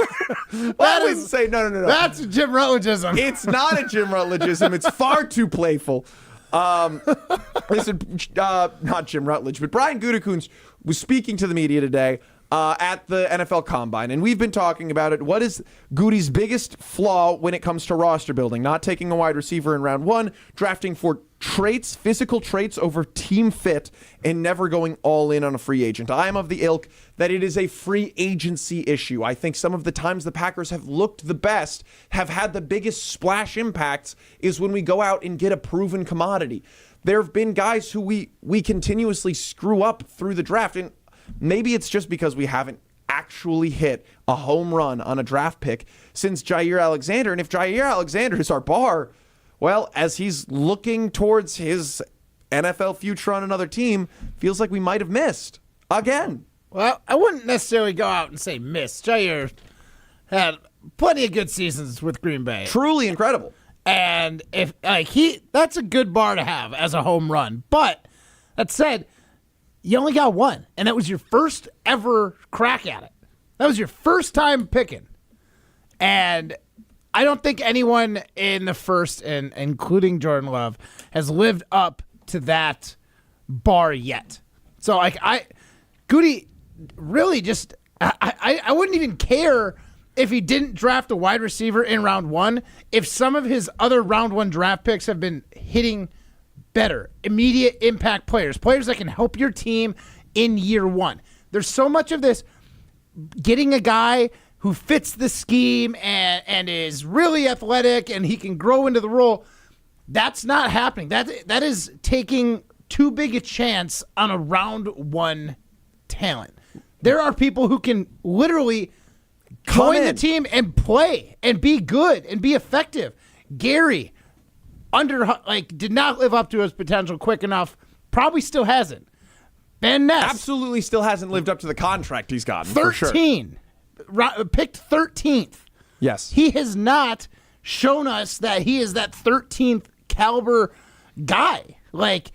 I wouldn't say no. That's a Jim Rutledgeism. It's not a Jim Rutledgeism. It's far too playful. Listen, not Jim Rutledge, but Brian Gutekunst was speaking to the media today at the NFL Combine, and we've been talking about it. What is Goody's biggest flaw when it comes to roster building? Not taking a wide receiver in round one, drafting for traits, physical traits over team fit, and never going all in on a free agent. I am of the ilk that it is a free agency issue. I think some of the times the Packers have looked the best, have had the biggest splash impacts, is when we go out and get a proven commodity. There have been guys who we continuously screw up through the draft, and maybe it's just because we haven't actually hit a home run on a draft pick since Jair Alexander. And if Jair Alexander is our bar, well, as he's looking towards his NFL future on another team, feels like we might have missed again. Well, I wouldn't necessarily go out and say miss. Jair had plenty of good seasons with Green Bay. Truly incredible. And if that's a good bar to have as a home run. But that said, you only got one, and that was your first ever crack at it. That was your first time picking. And I don't think anyone in the first, and including Jordan Love, has lived up to that bar yet. So Goody really just, I wouldn't even care if he didn't draft a wide receiver in round one, if some of his other round one draft picks have been hitting better, immediate impact players that can help your team in year one. There's so much of this getting a guy who fits the scheme and is really athletic and he can grow into the role. That's not happening. That is taking too big a chance on a round one talent. There are people who can literally join the team and play and be good and be effective. Gary did not live up to his potential quick enough. Probably still hasn't. Ben Ness absolutely still hasn't lived up to the contract he's gotten. 13. Picked 13th. Yes. He has not shown us that he is that 13th caliber guy. And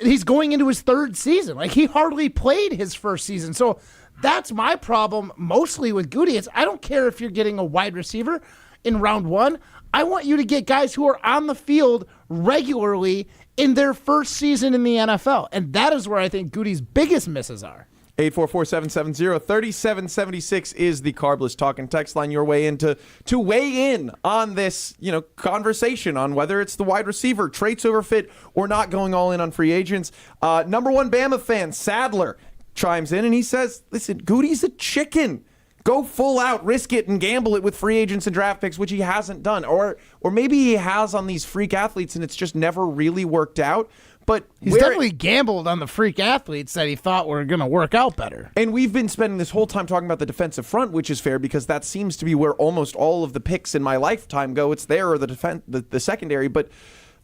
he's going into his third season. He hardly played his first season. So that's my problem mostly with Goody. I don't care if you're getting a wide receiver in round one. I want you to get guys who are on the field regularly in their first season in the NFL. And that is where I think Goody's biggest misses are. 844-770-3776 is the Carbless Talk and Text line. Your way in to weigh in on this, conversation on whether it's the wide receiver, traits over fit, or not going all in on free agents. Number one Bama fan, Sadler, chimes in and he says, listen, Goody's a chicken. Go full out, risk it, and gamble it with free agents and draft picks, which he hasn't done. Or maybe he has on these freak athletes and it's just never really worked out. But he's definitely gambled on the freak athletes that he thought were going to work out better. And we've been spending this whole time talking about the defensive front, which is fair because that seems to be where almost all of the picks in my lifetime go. It's there or the secondary. But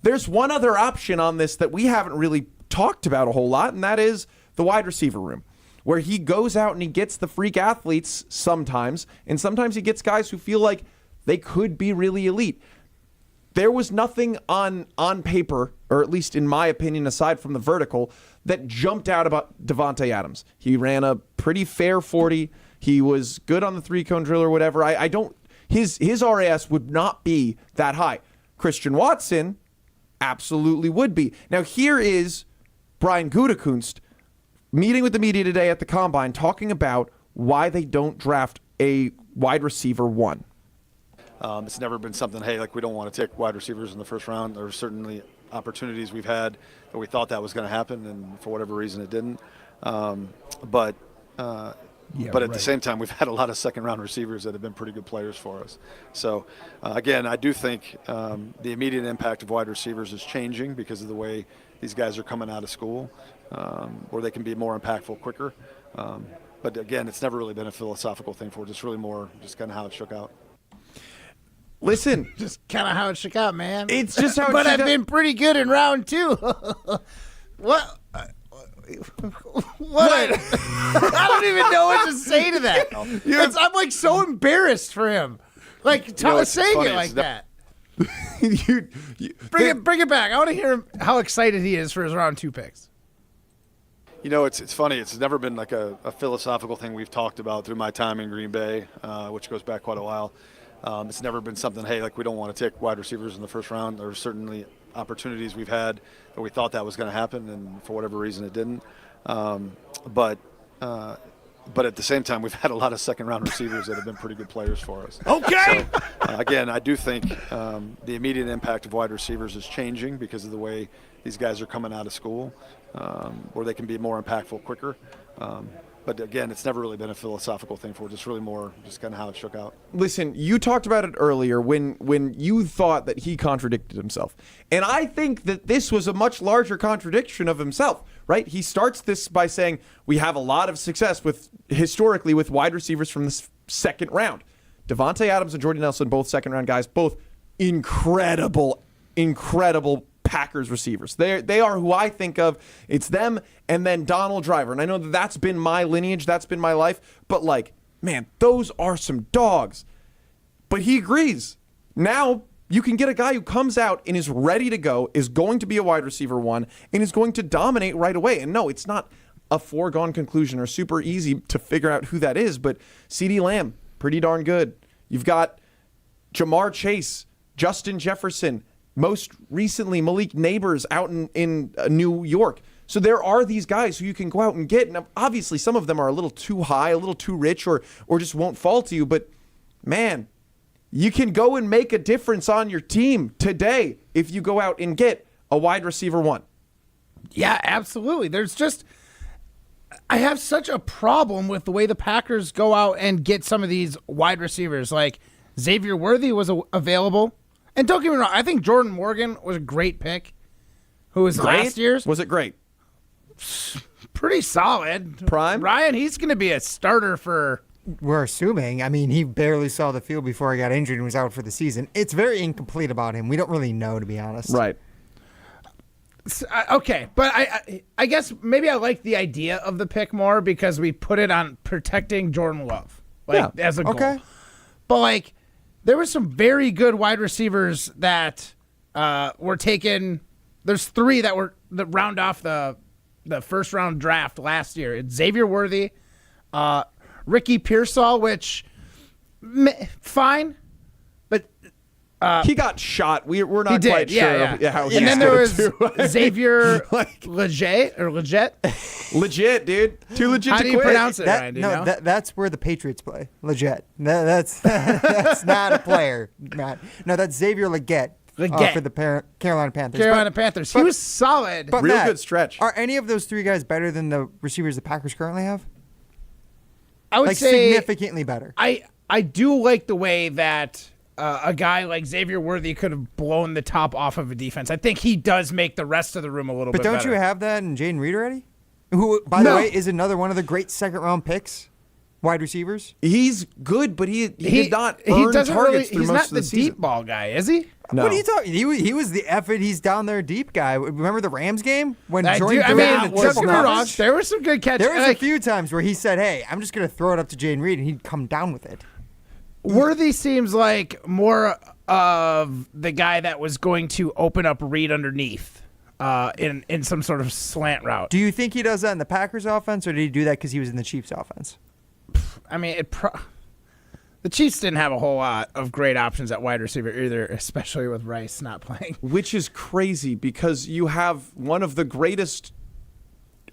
there's one other option on this that we haven't really talked about a whole lot, and that is the wide receiver room, where he goes out and he gets the freak athletes sometimes, and sometimes he gets guys who feel like they could be really elite. There was nothing on paper, or at least in my opinion, aside from the vertical, that jumped out about Devontae Adams. He ran a pretty fair 40. He was good on the three-cone drill or whatever. His RAS would not be that high. Christian Watson absolutely would be. Now here is Brian Gutekunst meeting with the media today at the Combine talking about why they don't draft a wide receiver one. It's never been something, we don't want to take wide receivers in the first round. There's certainly opportunities we've had that we thought that was going to happen, and for whatever reason it didn't. But at the same time, we've had a lot of second-round receivers that have been pretty good players for us. So, again, I do think the immediate impact of wide receivers is changing because of the way these guys are coming out of school, where they can be more impactful quicker. But, again, it's never really been a philosophical thing for us. It's really more just kind of how it shook out. Listen. Just kind of how it shook out, man. It's just how it But shook I've out. been pretty good in round 2. What? What? I don't even know what to say to that. I'm like so embarrassed for him. Like saying it like that. Bring it back. I want to hear how excited he is for his round 2 picks. It's funny. It's never been like a philosophical thing we've talked about through my time in Green Bay, which goes back quite a while. It's never been something, hey, like we don't want to take wide receivers in the first round. There are certainly opportunities we've had that we thought that was going to happen, and for whatever reason it didn't. But at the same time, we've had a lot of second-round receivers that have been pretty good players for us. Okay. So, again, I do think the immediate impact of wide receivers is changing because of the way these guys are coming out of school, where they can be more impactful quicker. But again, it's never really been a philosophical thing for us. It's really more just kind of how it shook out. Listen, you talked about it earlier when you thought that he contradicted himself. And I think that this was a much larger contradiction of himself, right? He starts this by saying, we have a lot of success historically with wide receivers from the second round. Devontae Adams and Jordy Nelson, both second round guys, both incredible Packers receivers. They are who I think of. It's them and then Donald Driver. And I know that's been my lineage. That's been my life. But man, those are some dogs. But he agrees. Now you can get a guy who comes out and is ready to go, is going to be a wide receiver 1, and is going to dominate right away. And no, it's not a foregone conclusion or super easy to figure out who that is. But CeeDee Lamb, pretty darn good. You've got Jamar Chase, Justin Jefferson, most recently, Malik Neighbors out in New York. So there are these guys who you can go out and get. And obviously, some of them are a little too high, a little too rich, or just won't fall to you. But, man, you can go and make a difference on your team today if you go out and get a wide receiver 1. Yeah, absolutely. I have such a problem with the way the Packers go out and get some of these wide receivers. Like Xavier Worthy was available. And don't get me wrong, I think Jordan Morgan was a great pick. Who was last year's? Was it great? Pretty solid. Prime? Ryan, he's going to be a starter for... We're assuming. I mean, he barely saw the field before he got injured and was out for the season. It's very incomplete about him. We don't really know, to be honest. Right. Okay, but I guess maybe I like the idea of the pick more because we put it on protecting Jordan Love as a goal. Okay. But, there were some very good wide receivers that were taken. There's 3 that round off the first round draft last year. It's Xavier Worthy, Ricky Pearsall, which fine, but he got shot. We're not quite sure how. And then there was Xavier Legit. Legit, dude. Too legit How to do you quit. pronounce it, Ryan? Do you know? That's where the Patriots play. Legit. That's not a player, Matt. No, that's Xavier Legette. For the Carolina Panthers. He was solid. But Real Matt, good stretch. Are any of those 3 guys better than the receivers the Packers currently have? I would say significantly better. I do like the way that a guy like Xavier Worthy could have blown the top off of a defense. I think he does make the rest of the room a little bit better. But don't you have that in Jaden Reed already? Who, by the way, is another one of the great second-round picks, wide receivers. He's good, but he did not earn targets through most of the season. He's not the deep ball guy, is he? No. What are you talking? He was the effort. He's down there deep guy. Remember the Rams game when There were some good catches. There was a few times where he said, "Hey, I'm just going to throw it up to Jaden Reed," and he'd come down with it. Worthy seems like more of the guy that was going to open up Reed underneath in some sort of slant route. Do you think he does that in the Packers offense, or did he do that because he was in the Chiefs offense? I mean, the Chiefs didn't have a whole lot of great options at wide receiver either, especially with Rice not playing. Which is crazy because you have one of the greatest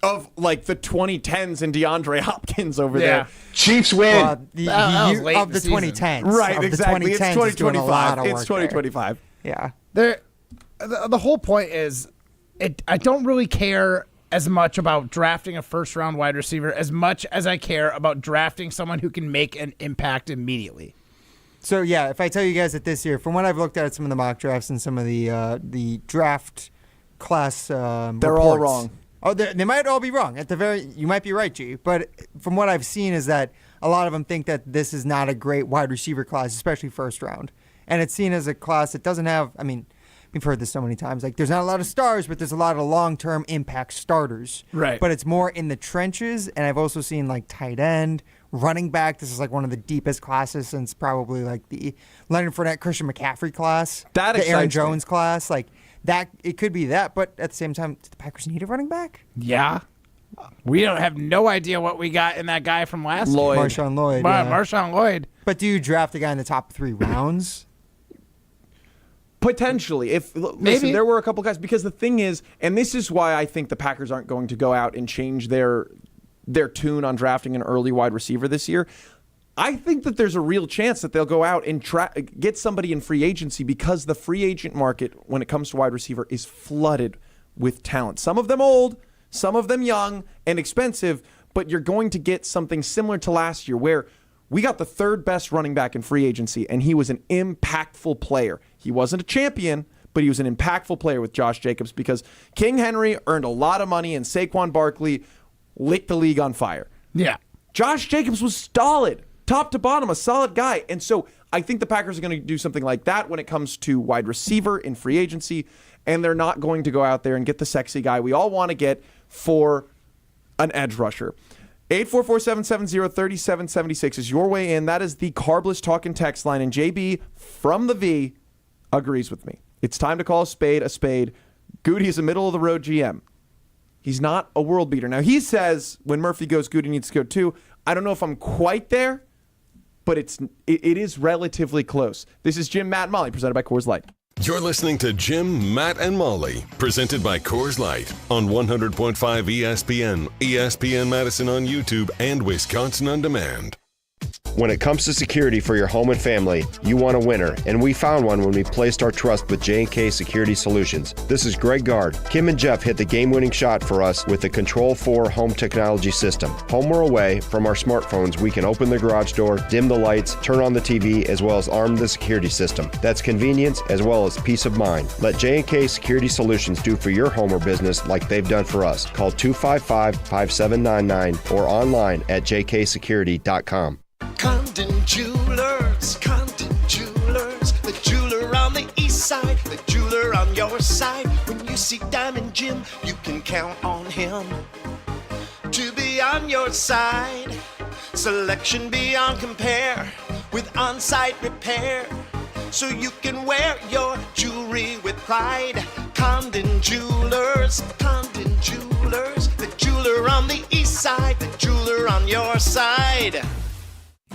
of the 2010s and DeAndre Hopkins over there. Chiefs win. Of the 2010s. Right, of exactly. The 2010s it's 2025. It's 2025. Yeah. the whole point is, I don't really care as much about drafting a first-round wide receiver as much as I care about drafting someone who can make an impact immediately. So, yeah, if I tell you guys that this year, from what I've looked at some of the mock drafts and some of the draft class they're reports, all wrong. Oh, they might all be wrong. You might be right, G. But from what I've seen is that a lot of them think that this is not a great wide receiver class, especially first round. And it's seen as a class that doesn't have, I mean, we've heard this so many times, like there's not a lot of stars, but there's a lot of long-term impact starters. Right. But it's more in the trenches, and I've also seen like tight end, running back. This is like one of the deepest classes since probably like the Leonard Fournette, Christian McCaffrey class, the Aaron Jones class. Like that, it could be that. But at the same time, do the Packers need a running back? Yeah. We don't have no idea what we got in that guy from last year. Marshawn Lloyd. Marshawn Lloyd. But do you draft a guy in the top 3 rounds? Potentially. Listen, there were a couple guys, because the thing is, and this is why I think the Packers aren't going to go out and change their tune on drafting an early wide receiver this year. I think that there's a real chance that they'll go out and get somebody in free agency, because the free agent market, when it comes to wide receiver, is flooded with talent. Some of them old, some of them young and expensive, but you're going to get something similar to last year, where we got the 3rd best running back in free agency, and he was an impactful player. He wasn't a champion, but he was an impactful player with Josh Jacobs, because King Henry earned a lot of money and Saquon Barkley lit the league on fire. Yeah. Josh Jacobs was solid, top to bottom, a solid guy. And so I think the Packers are going to do something like that when it comes to wide receiver in free agency, and they're not going to go out there and get the sexy guy we all want to get for an edge rusher. 844-770-3776 is your way in. That is the Carbless Talk and Text line. And JB from the V agrees with me. It's time to call a spade a spade. Goody is a middle-of-the-road GM. He's not a world beater. Now, he says when Murphy goes, Goody needs to go too. I don't know if I'm quite there, but it is relatively close. This is Jim, Matt, and Molly, presented by Coors Light. You're listening to Jim, Matt, and Molly, presented by Coors Light on 100.5 ESPN, ESPN Madison on YouTube, and Wisconsin On Demand. When it comes to security for your home and family, you want a winner, and we found one when we placed our trust with J&K Security Solutions. This is Greg Gard. Kim and Jeff hit the game-winning shot for us with the Control 4 home technology system. Home or away, from our smartphones, we can open the garage door, dim the lights, turn on the TV, as well as arm the security system. That's convenience as well as peace of mind. Let J&K Security Solutions do for your home or business like they've done for us. Call 255-5799 or online at jksecurity.com. Condon Jewelers, the jeweler on the east side, the jeweler on your side. When you see Diamond Jim, you can count on him to be on your side. Selection beyond compare with on-site repair, so you can wear your jewelry with pride. Condon Jewelers, the jeweler on the east side, the jeweler on your side.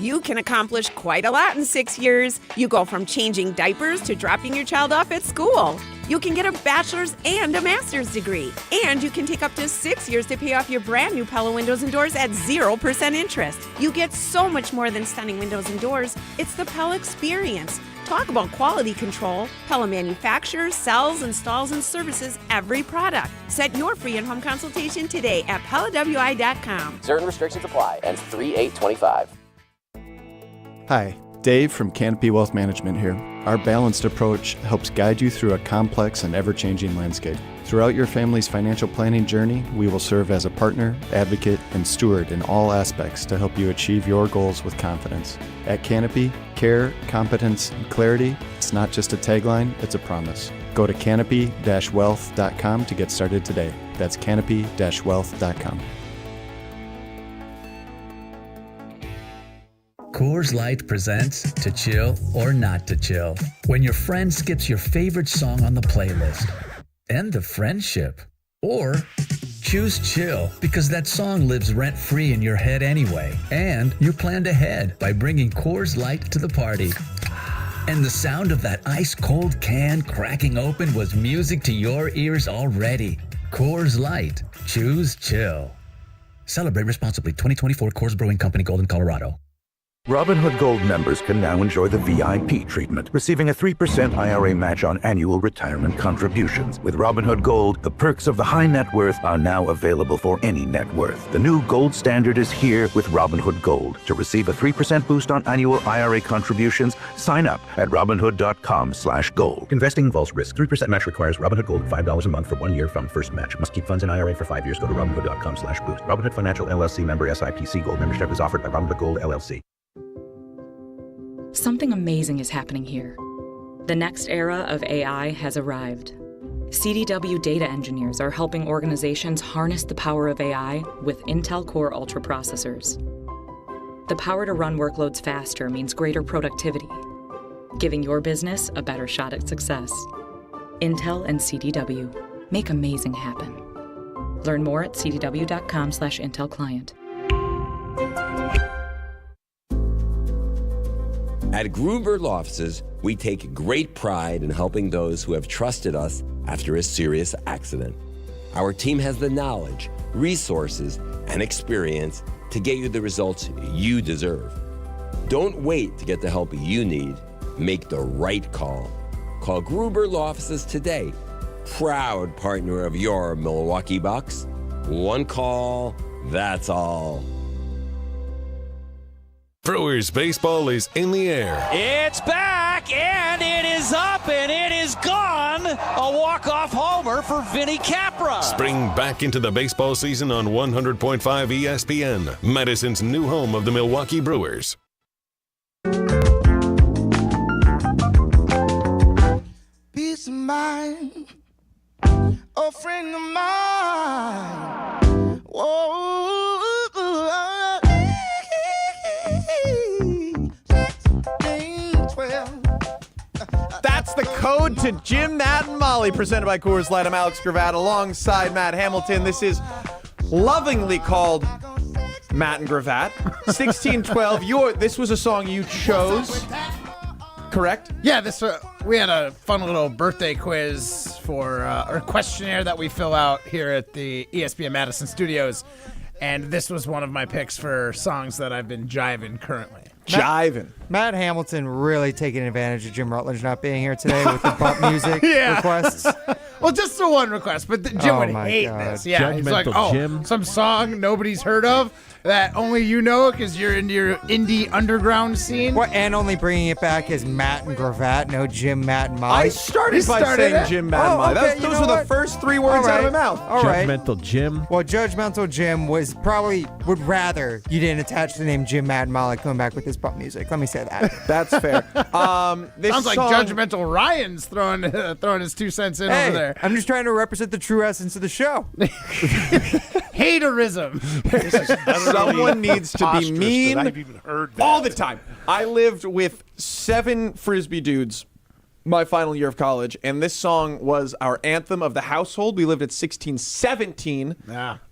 You can accomplish quite a lot in 6 years. You go from changing diapers to dropping your child off at school. You can get a bachelor's and a master's degree. And you can take up to 6 years to pay off your brand new Pella windows and doors at 0% interest. You get so much more than stunning windows and doors. It's the Pella experience. Talk about quality control. Pella manufactures, sells, installs, and services every product. Set your free in-home consultation today at PellaWI.com. Certain restrictions apply. Ends 3/8/25. Hi, Dave from Canopy Wealth Management here. Our balanced approach helps guide you through a complex and ever-changing landscape. Throughout your family's financial planning journey, we will serve as a partner, advocate, and steward in all aspects to help you achieve your goals with confidence. At Canopy, care, competence, and clarity, it's not just a tagline, it's a promise. Go to canopy-wealth.com to get started today. That's canopy-wealth.com. Coors Light presents To Chill or Not to Chill. When your friend skips your favorite song on the playlist. End the friendship. Or choose chill because that song lives rent-free in your head anyway. And you planned ahead by bringing Coors Light to the party. And the sound of that ice-cold can cracking open was music to your ears already. Coors Light. Choose chill. Celebrate responsibly. 2024 Coors Brewing Company, Golden, Colorado. Robinhood Gold members can now enjoy the VIP treatment, receiving a 3% IRA match on annual retirement contributions. With Robinhood Gold, the perks of the high net worth are now available for any net worth. The new gold standard is here with Robinhood Gold. To receive a 3% boost on annual IRA contributions, sign up at Robinhood.com/gold. Investing involves risk. 3% match requires Robinhood Gold $5 a month for 1 year from first match. Must keep funds in IRA for 5 years. Go to Robinhood.com/boost. Robinhood Financial LLC member SIPC. Gold membership is offered by Robinhood Gold LLC. Something amazing is happening here. The next era of AI has arrived. CDW data engineers are helping organizations harness the power of AI with Intel Core Ultra processors. The power to run workloads faster means greater productivity, giving your business a better shot at success. Intel and CDW make amazing happen. Learn more at cdw.com/Intel Client. At Gruber Law Offices, we take great pride in helping those who have trusted us after a serious accident. Our team has the knowledge, resources, and experience to get you the results you deserve. Don't wait to get the help you need. Make the right call. Call Gruber Law Offices today. Proud partner of your Milwaukee Bucks. One call, that's all. Brewers baseball is in the air. It's back, and it is up, and it is gone. A walk-off homer for Vinny Capra. Spring back into the baseball season on 100.5 ESPN, Madison's new home of the Milwaukee Brewers. Peace of mind, a friend of mine. Whoa. That's the code to Jim, Matt, and Molly, presented by Coors Light. I'm Alex Gravatt alongside Matt Hamilton. This is lovingly called Matt and Gravatt. 1612. This was a song you chose, correct? Yeah, we had a fun little birthday quiz for or questionnaire that we fill out here at the ESPN Madison studios, and this was one of my picks for songs that I've been jiving currently. Matt Hamilton really taking advantage of Jim Rutledge not being here today with the bump music requests. Well, just the one request, but Jim would hate this. Yeah, he's like, Jim. Some song nobody's heard of that only you know because you're into your indie underground scene. What? And only bringing it back as Matt and Gravatt, no Jim, Matt, and Molly. I started by saying Jim, Matt, and Molly. Okay, Those were the first three words out of my mouth. All right. Judgmental Jim. Well, Judgmental Jim would rather you didn't attach the name Jim, Matt, and Molly coming back with this pop music. Let me say that. That's fair. This sounds like Judgmental Ryan's throwing his 2 cents in over there. I'm just trying to represent the true essence of the show. Haterism. Someone needs to be mean I've even heard that. all the time. I lived with 7 Frisbee dudes my final year of college, and this song was our anthem of the household. We lived at 1617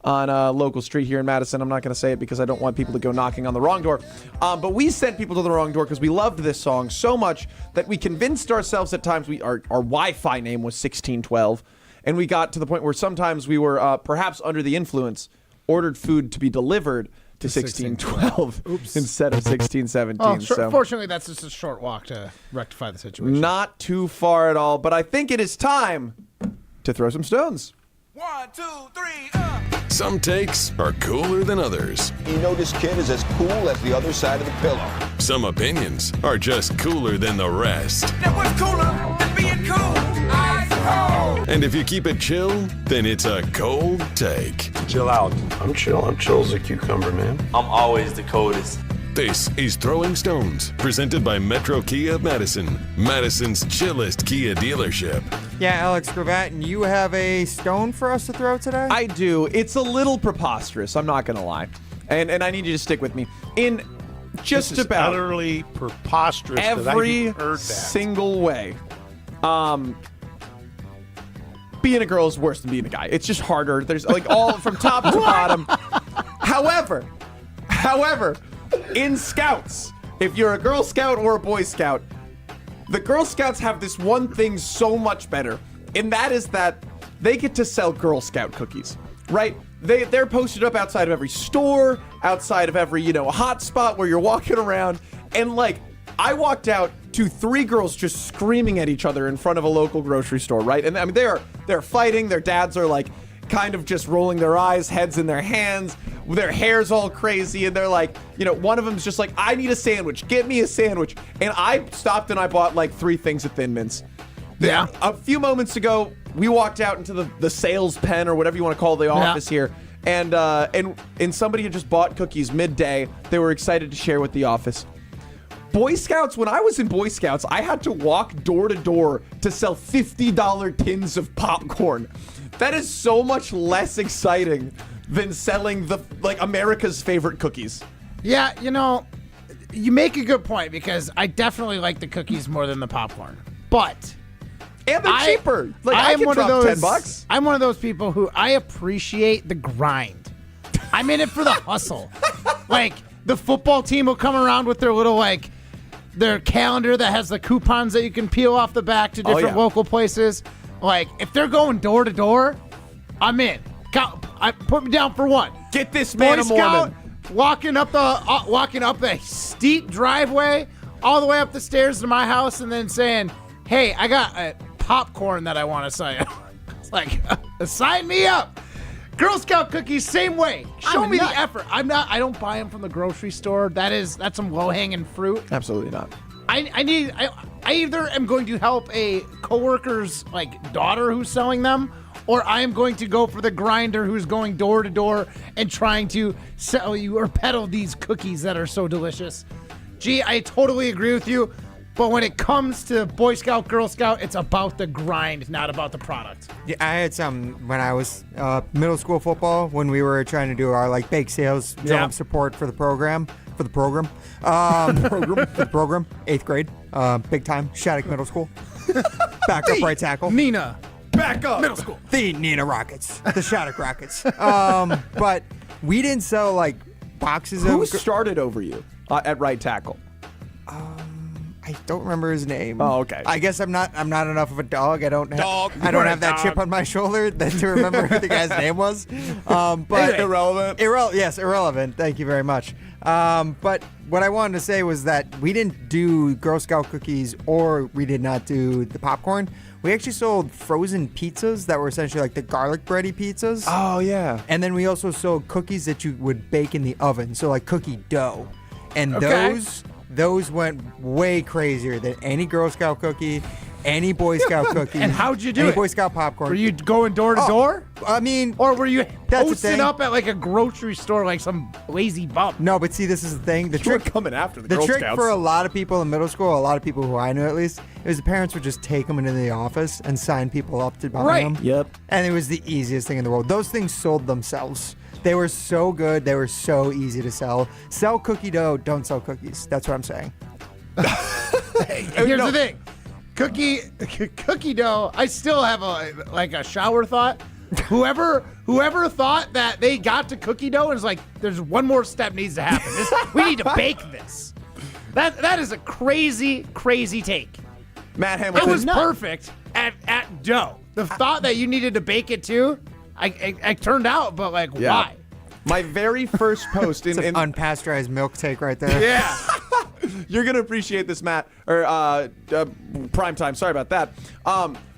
on a local street here in Madison. I'm not going to say it because I don't want people to go knocking on the wrong door. But we sent people to the wrong door because we loved this song so much that we convinced ourselves at times our Wi-Fi name was 1612. And we got to the point where sometimes we were perhaps under the influence, ordered food to be delivered to 1612 instead of 1617. Fortunately, that's just a short walk to rectify the situation. Not too far at all, but I think it is time to throw some stones. 1, 2, 3, Some takes are cooler than others. You know this kid is as cool as the other side of the pillow. Some opinions are just cooler than the rest. Now what's cooler than being cool? Ice cold. And if you keep it chill, then it's a cold take. Chill out. I'm chill. I'm chill as a cucumber, man. I'm always the coldest. This is Throwing Stones, presented by Metro Kia of Madison, Madison's chillest Kia dealership. Yeah, Alex Gravatt, and you have a stone for us to throw today? I do. It's a little preposterous, I'm not going to lie. And I need you to stick with me. In just about utterly preposterous every single way. Being a girl is worse than being a guy. It's just harder. There's like all from top to bottom. However, in Scouts, if you're a Girl Scout or a Boy Scout, the Girl Scouts have this one thing so much better, and that is that they get to sell Girl Scout cookies, right? they're posted up outside of every store, outside of every, hot spot where you're walking around. And like, I walked out to 3 girls just screaming at each other in front of a local grocery store, right? And I mean, they're fighting. Their dads are like kind of just rolling their eyes, heads in their hands. Their hair's all crazy. And they're like, one of them's just like, I need a sandwich. Get me a sandwich. And I stopped and I bought like 3 things of Thin Mints. Yeah. A few moments ago, we walked out into the sales pen or whatever you want to call the office here. And somebody had just bought cookies midday. They were excited to share with the office. Boy Scouts, when I was in Boy Scouts, I had to walk door to door to sell $50 tins of popcorn. That is so much less exciting than selling America's favorite cookies. Yeah, you make a good point because I definitely like the cookies more than the popcorn. But and they're cheaper. Like I can drop $10. I'm one of those people who I appreciate the grind. I'm in it for the hustle. Like the football team will come around with their little their calendar that has the coupons that you can peel off the back to different local places. Like, if they're going door to door, I'm in. Put me down for one. Get this man a Mormon. Walking up the steep driveway all the way up the stairs to my house and then saying, hey, I got a popcorn that I want to sell you. It's like, sign me up. Girl Scout cookies, same way. Show me the effort. I don't buy them from the grocery store. That's some low-hanging fruit. Absolutely not. I either am going to help a coworker's daughter who's selling them, or I am going to go for the grinder who's going door to door and trying to sell you or peddle these cookies that are so delicious. Gee, I totally agree with you. But when it comes to Boy Scout, Girl Scout, it's about the grind, not about the product. Yeah, I had some when I was middle school football when we were trying to do our bake sales job support for the program. For the program, 8th grade, big time, Shattuck Middle School, backup right tackle. Nina, back up, middle school. The Nina Rockets, the Shattuck Rockets. But we didn't sell boxes of. Who started over you at right tackle? I don't remember his name. Oh, okay. I guess I'm not enough of a dog. I don't have that chip on my shoulder to remember who the guy's name was. But irrelevant. Yes, irrelevant. Thank you very much. But what I wanted to say was that we didn't do Girl Scout cookies or we did not do the popcorn. We actually sold frozen pizzas that were essentially like the garlic bready pizzas. Oh, yeah. And then we also sold cookies that you would bake in the oven, so like cookie dough. And those went way crazier than any Girl Scout cookie, any Boy Scout cookie. And how'd you do it? Boy Scout popcorn. Were you going door to door? I mean, or were you that's posting up at a grocery store like some lazy bum? No, but see, this is the thing. The trick coming after the Girl trick Scouts. for a lot of people in middle school, a lot of people who I knew at least, is the parents would just take them into the office and sign people up to buy them. Yep. And it was the easiest thing in the world. Those things sold themselves. They were so good. They were so easy to sell. Sell cookie dough. Don't sell cookies. That's what I'm saying. Here's the thing. Cookie dough, I still have a shower thought. Whoever thought that they got to cookie dough and is like, there's one more step needs to happen. We need to bake this. That is a crazy, crazy take. Matt Hamilton. It was perfect at dough. The thought that you needed to bake it too, I turned out, but why? My very first post in unpasteurized milk take right there. Yeah. You're going to appreciate this, Matt. Or prime time. Sorry about that.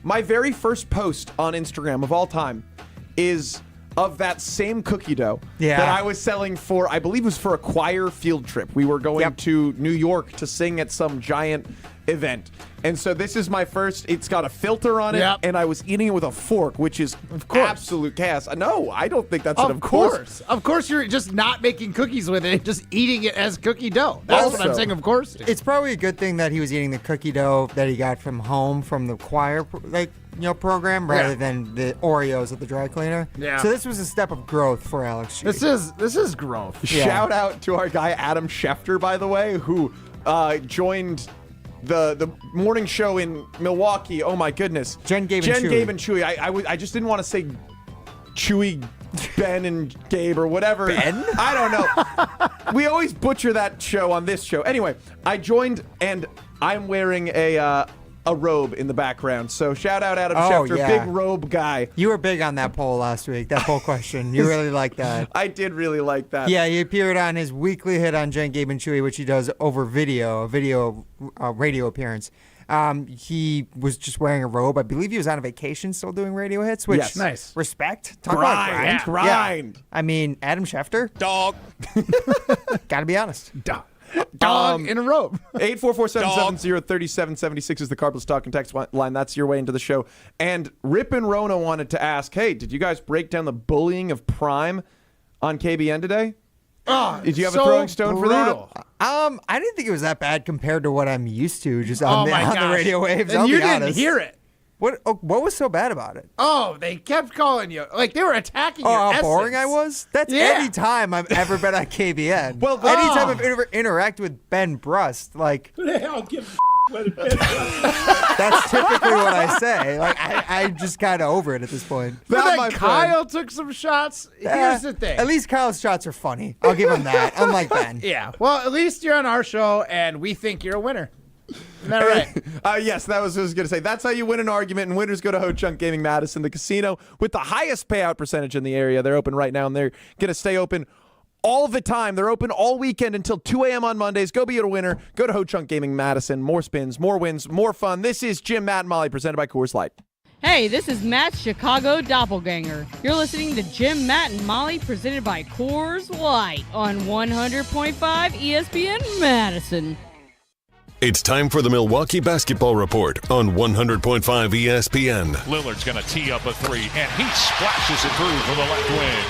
My very first post on Instagram of all time is of that same cookie dough that I was selling for, I believe it was for a choir field trip. We were going to New York to sing at some giant event. And so this is my first, it's got a filter on it, and I was eating it with a fork, which is absolute chaos. No, I don't think that's of course. Of course you're just not making cookies with it, just eating it as cookie dough. That's what I'm saying, of course. It's probably a good thing that he was eating the cookie dough that he got from home from the choir program rather than the Oreos at the dry cleaner. Yeah. So this was a step of growth for Alex G. This is growth. Shout out to our guy Adam Schefter, by the way, who joined the morning show in Milwaukee. Oh my goodness. Jen, Gabe, and Chewy. I just didn't want to say Chewy, Ben, and Gabe or whatever. Ben? I don't know. We always butcher that show on this show. Anyway, I joined and I'm wearing a a robe in the background. So shout out Adam Schefter, big robe guy. You were big on that poll last week, that poll question. You really liked that. I did really like that. Yeah, he appeared on his weekly hit on Jen, Gabe, and Chewy, which he does over video, radio appearance. He was just wearing a robe. I believe he was on a vacation still doing radio hits, which nice. Respect. Talk about grind. Yeah. I mean, Adam Schefter. Dog. Gotta be honest. Dog in a robe. 844-770-3776 is the Cardinals Talk and Text line. That's your way into the show. And Rip and Rona wanted to ask, hey, did you guys break down the bullying of Prime on KBN today? Oh, did you have a throwing stone brutal. for that? I didn't think it was that bad compared to what I'm used to just on the radio waves. And I'll you be didn't honest. hear it. What was so bad about it? Oh, they kept calling you. Like, they were attacking your how essence. boring I was? That's any time I've ever been on KBN. Well, anytime I've ever interacted with Ben Brust, like... I'll give that's typically what I say. Like, I'm just kind of over it at this point. But then Kyle took some shots. Here's the thing. At least Kyle's shots are funny. I'll give him that, unlike Ben. Yeah. Well, at least you're on our show, and we think you're a winner. Isn't that right? Yes, that was what I was going to say. That's how you win an argument, and winners go to Ho Chunk Gaming Madison, the casino with the highest payout percentage in the area. They're open right now, and they're going to stay open all the time. They're open all weekend until 2 a.m. on Mondays. Go be a winner. Go to Ho Chunk Gaming Madison. More spins, more wins, more fun. This is Jim, Matt, and Molly, presented by Coors Light. Hey, this is Matt's Chicago Doppelganger. You're listening to Jim, Matt, and Molly, presented by Coors Light on 100.5 ESPN Madison. It's time for the Milwaukee Basketball Report on 100.5 ESPN. Lillard's going to tee up a three, and he splashes it through for the left wing.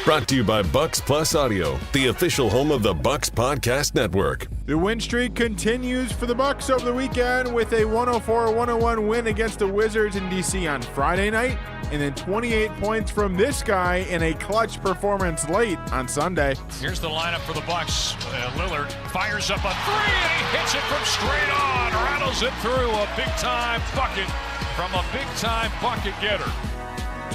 Brought to you by Bucks Plus Audio, the official home of the Bucks Podcast Network. The win streak continues for the Bucks over the weekend with a 104-101 win against the Wizards in D.C. on Friday night, and then 28 points from this guy in a clutch performance late on Sunday. Here's the lineup for the Bucks. Lillard fires up a three, and he hits it from straight on. Rattles it through a big-time bucket from a big-time bucket getter.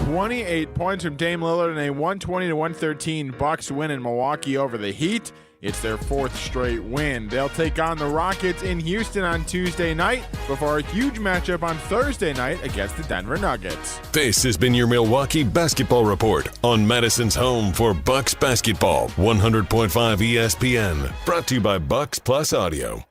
28 points from Dame Lillard in a 120-113 Bucks win in Milwaukee over the Heat. It's their fourth straight win. They'll take on the Rockets in Houston on Tuesday night before a huge matchup on Thursday night against the Denver Nuggets. This has been your Milwaukee Basketball Report on Madison's home for Bucks basketball, 100.5 ESPN. Brought to you by Bucks Plus Audio.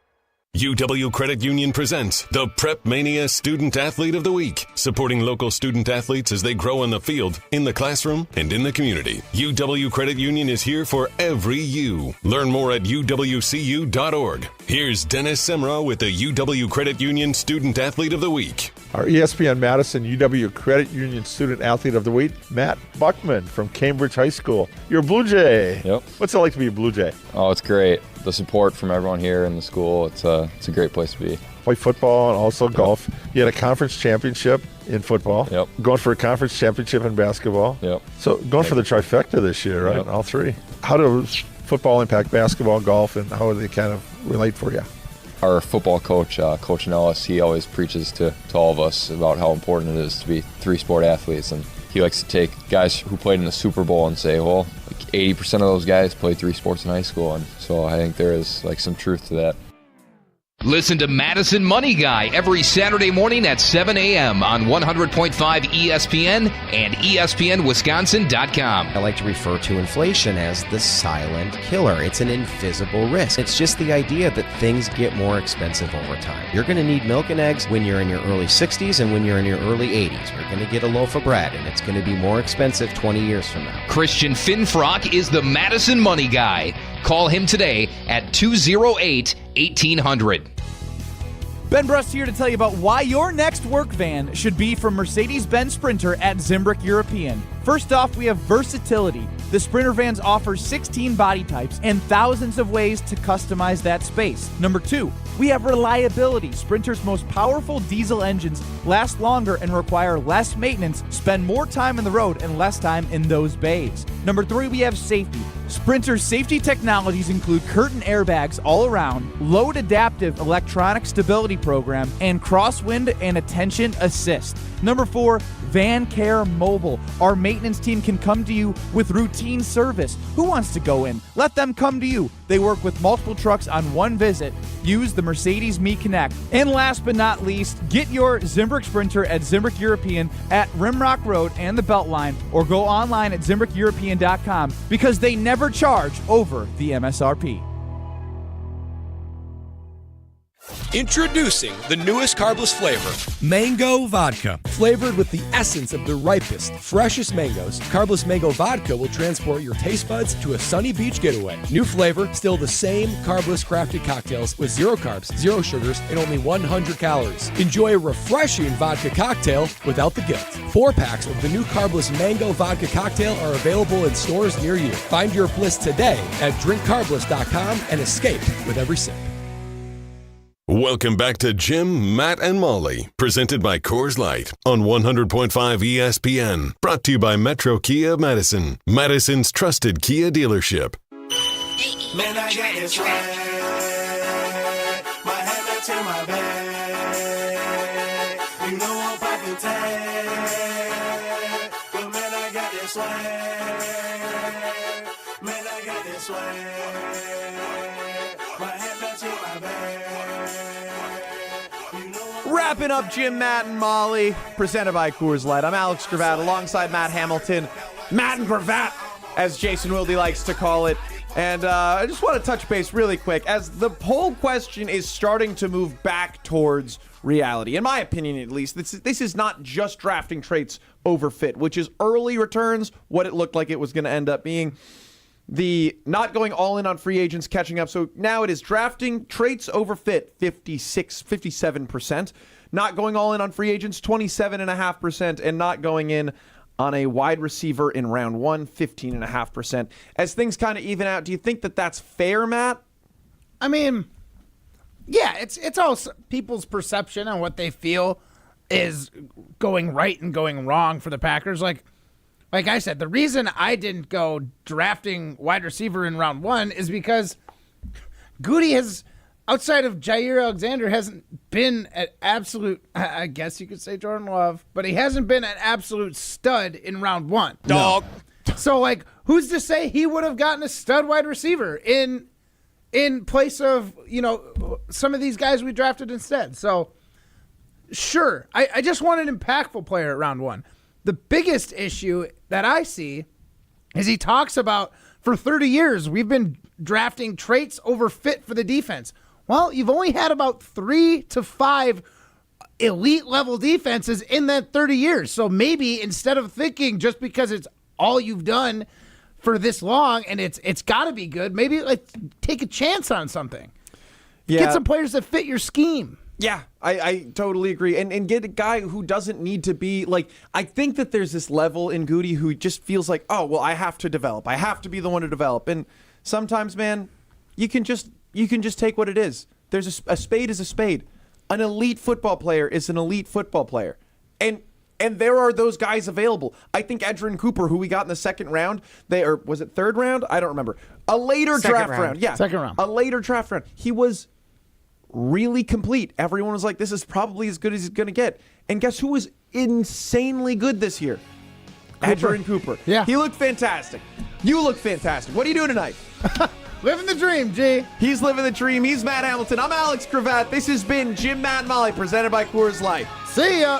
UW Credit Union presents the Prep Mania Student Athlete of the Week, supporting local student athletes as they grow on the field, in the classroom, and in the community. UW Credit Union is here for every you. Learn more at uwcu.org. Here's Dennis Semra with the UW Credit Union Student Athlete of the Week. Our ESPN Madison UW Credit Union Student Athlete of the Week, Matt Buckman from Cambridge High School. You're a Blue Jay. Yep. What's it like to be a Blue Jay? Oh, it's great. The support from everyone here in the school, it's a great place to be. Play football and also golf. You had a conference championship in football. Yep. Going for a conference championship in basketball. Yep. So going for the trifecta this year, right? Yep. All three. How does football impact basketball, golf, and how do they kind of relate for you? Our football coach, Coach Nellis, he always preaches to all of us about how important it is to be three-sport athletes. And he likes to take guys who played in the Super Bowl and say, well, like 80% of those guys played three sports in high school. And so I think there is like some truth to that. Listen to Madison Money Guy every Saturday morning at 7 a.m. on 100.5 ESPN and ESPNWisconsin.com. I like to refer to inflation as the silent killer. It's an invisible risk. It's just the idea that things get more expensive over time. You're going to need milk and eggs when you're in your early 60s and when you're in your early 80s. You're going to get a loaf of bread, and it's going to be more expensive 20 years from now. Christian Finfrock is the Madison Money Guy. Call him today at 208-1800. Ben Brust here to tell you about why your next work van should be from Mercedes-Benz Sprinter at Zimbrick European. First off, we have versatility. The Sprinter vans offer 16 body types and thousands of ways to customize that space. Number 2, we have reliability. Sprinter's most powerful diesel engines last longer and require less maintenance, spend more time on the road and less time in those bays. Number 3, we have safety. Sprinter's safety technologies include curtain airbags all around, load adaptive electronic stability program, and crosswind and attention assist. Number 4, Van Care Mobile. Our maintenance maintenance team can come to you with routine service. Who wants to go in? Let them come to you. They work with multiple trucks on one visit. Use the Mercedes Me Connect. And last but not least, get your Zimbrick Sprinter at Zimbrick European at Rimrock Road and the Beltline, or go online at ZimbrickEuropean.com because they never charge over the MSRP. Introducing the newest carbless flavor, Mango Vodka. Flavored with the essence of the ripest, freshest mangoes, carbless mango vodka will transport your taste buds to a sunny beach getaway. New flavor, still the same carbless crafted cocktails with 0 carbs, 0 sugars, and only 100 calories. Enjoy a refreshing vodka cocktail without the guilt. 4-packs of the new carbless mango vodka cocktail are available in stores near you. Find your bliss today at drinkcarbless.com and escape with every sip. Welcome back to Jim, Matt, and Molly, presented by Coors Light on 100.5 ESPN. Brought to you by Metro Kia Madison, Madison's trusted Kia dealership. Man, I got this swag. My hat to my bag. You know I'm popping tag. But man, I got this swag. Man, I got this swag. My hat to my bag. Wrapping up Jim, Matt, and Molly, presented by Coors Light. I'm Alex Gravatt alongside Matt Hamilton. Matt and Gravatt, as Jason Wilde likes to call it. And I just want to touch base really quick, as the poll question is starting to move back towards reality. In my opinion, at least, this is not just drafting traits over fit, which is early returns, what it looked like it was going to end up being. The not going all in on free agents catching up. So now it is drafting traits over fit, 57%. Not going all in on free agents, 27.5%. And not going in on a wide receiver in round 1, 15.5%. As things kind of even out, do you think that that's fair, Matt? I mean, yeah, it's all people's perception and what they feel is going right and going wrong for the Packers. Like I said, the reason I didn't go drafting wide receiver in round 1 is because Goody has, outside of Jair Alexander, hasn't been an absolute, I guess you could say Jordan Love, but he hasn't been an absolute stud in round 1. Dog. So, who's to say he would have gotten a stud wide receiver in place of, some of these guys we drafted instead? So, sure, I just want an impactful player at round 1. The biggest issue that I see is he talks about, for 30 years, we've been drafting traits over fit for the defense. Well, you've only had about 3 to 5 elite level defenses in that 30 years. So maybe instead of thinking just because it's all you've done for this long and it's got to be good, maybe take a chance on something. Yeah. Get some players that fit your scheme. Yeah, I totally agree. And get a guy who doesn't need to be I think that there's this level in Goody who just feels like, oh, well, I have to develop. I have to be the one to develop. And sometimes, man, you can just take what it is. There's a spade is a spade. An elite football player is an elite football player. And there are those guys available. I think Edgerrin Cooper, who we got in the second round, was it third round? I don't remember. A later draft round. Yeah. Second round. A later draft round. He was really complete. Everyone was like, this is probably as good as he's going to get. And guess who was insanely good this year? Edgerrin Cooper. Yeah. He looked fantastic. You look fantastic. What are you doing tonight? Living the dream, G. He's living the dream. He's Matt Hamilton. I'm Alex Gravatt. This has been Jim, Matt, and Molly, presented by Coors Light. See ya.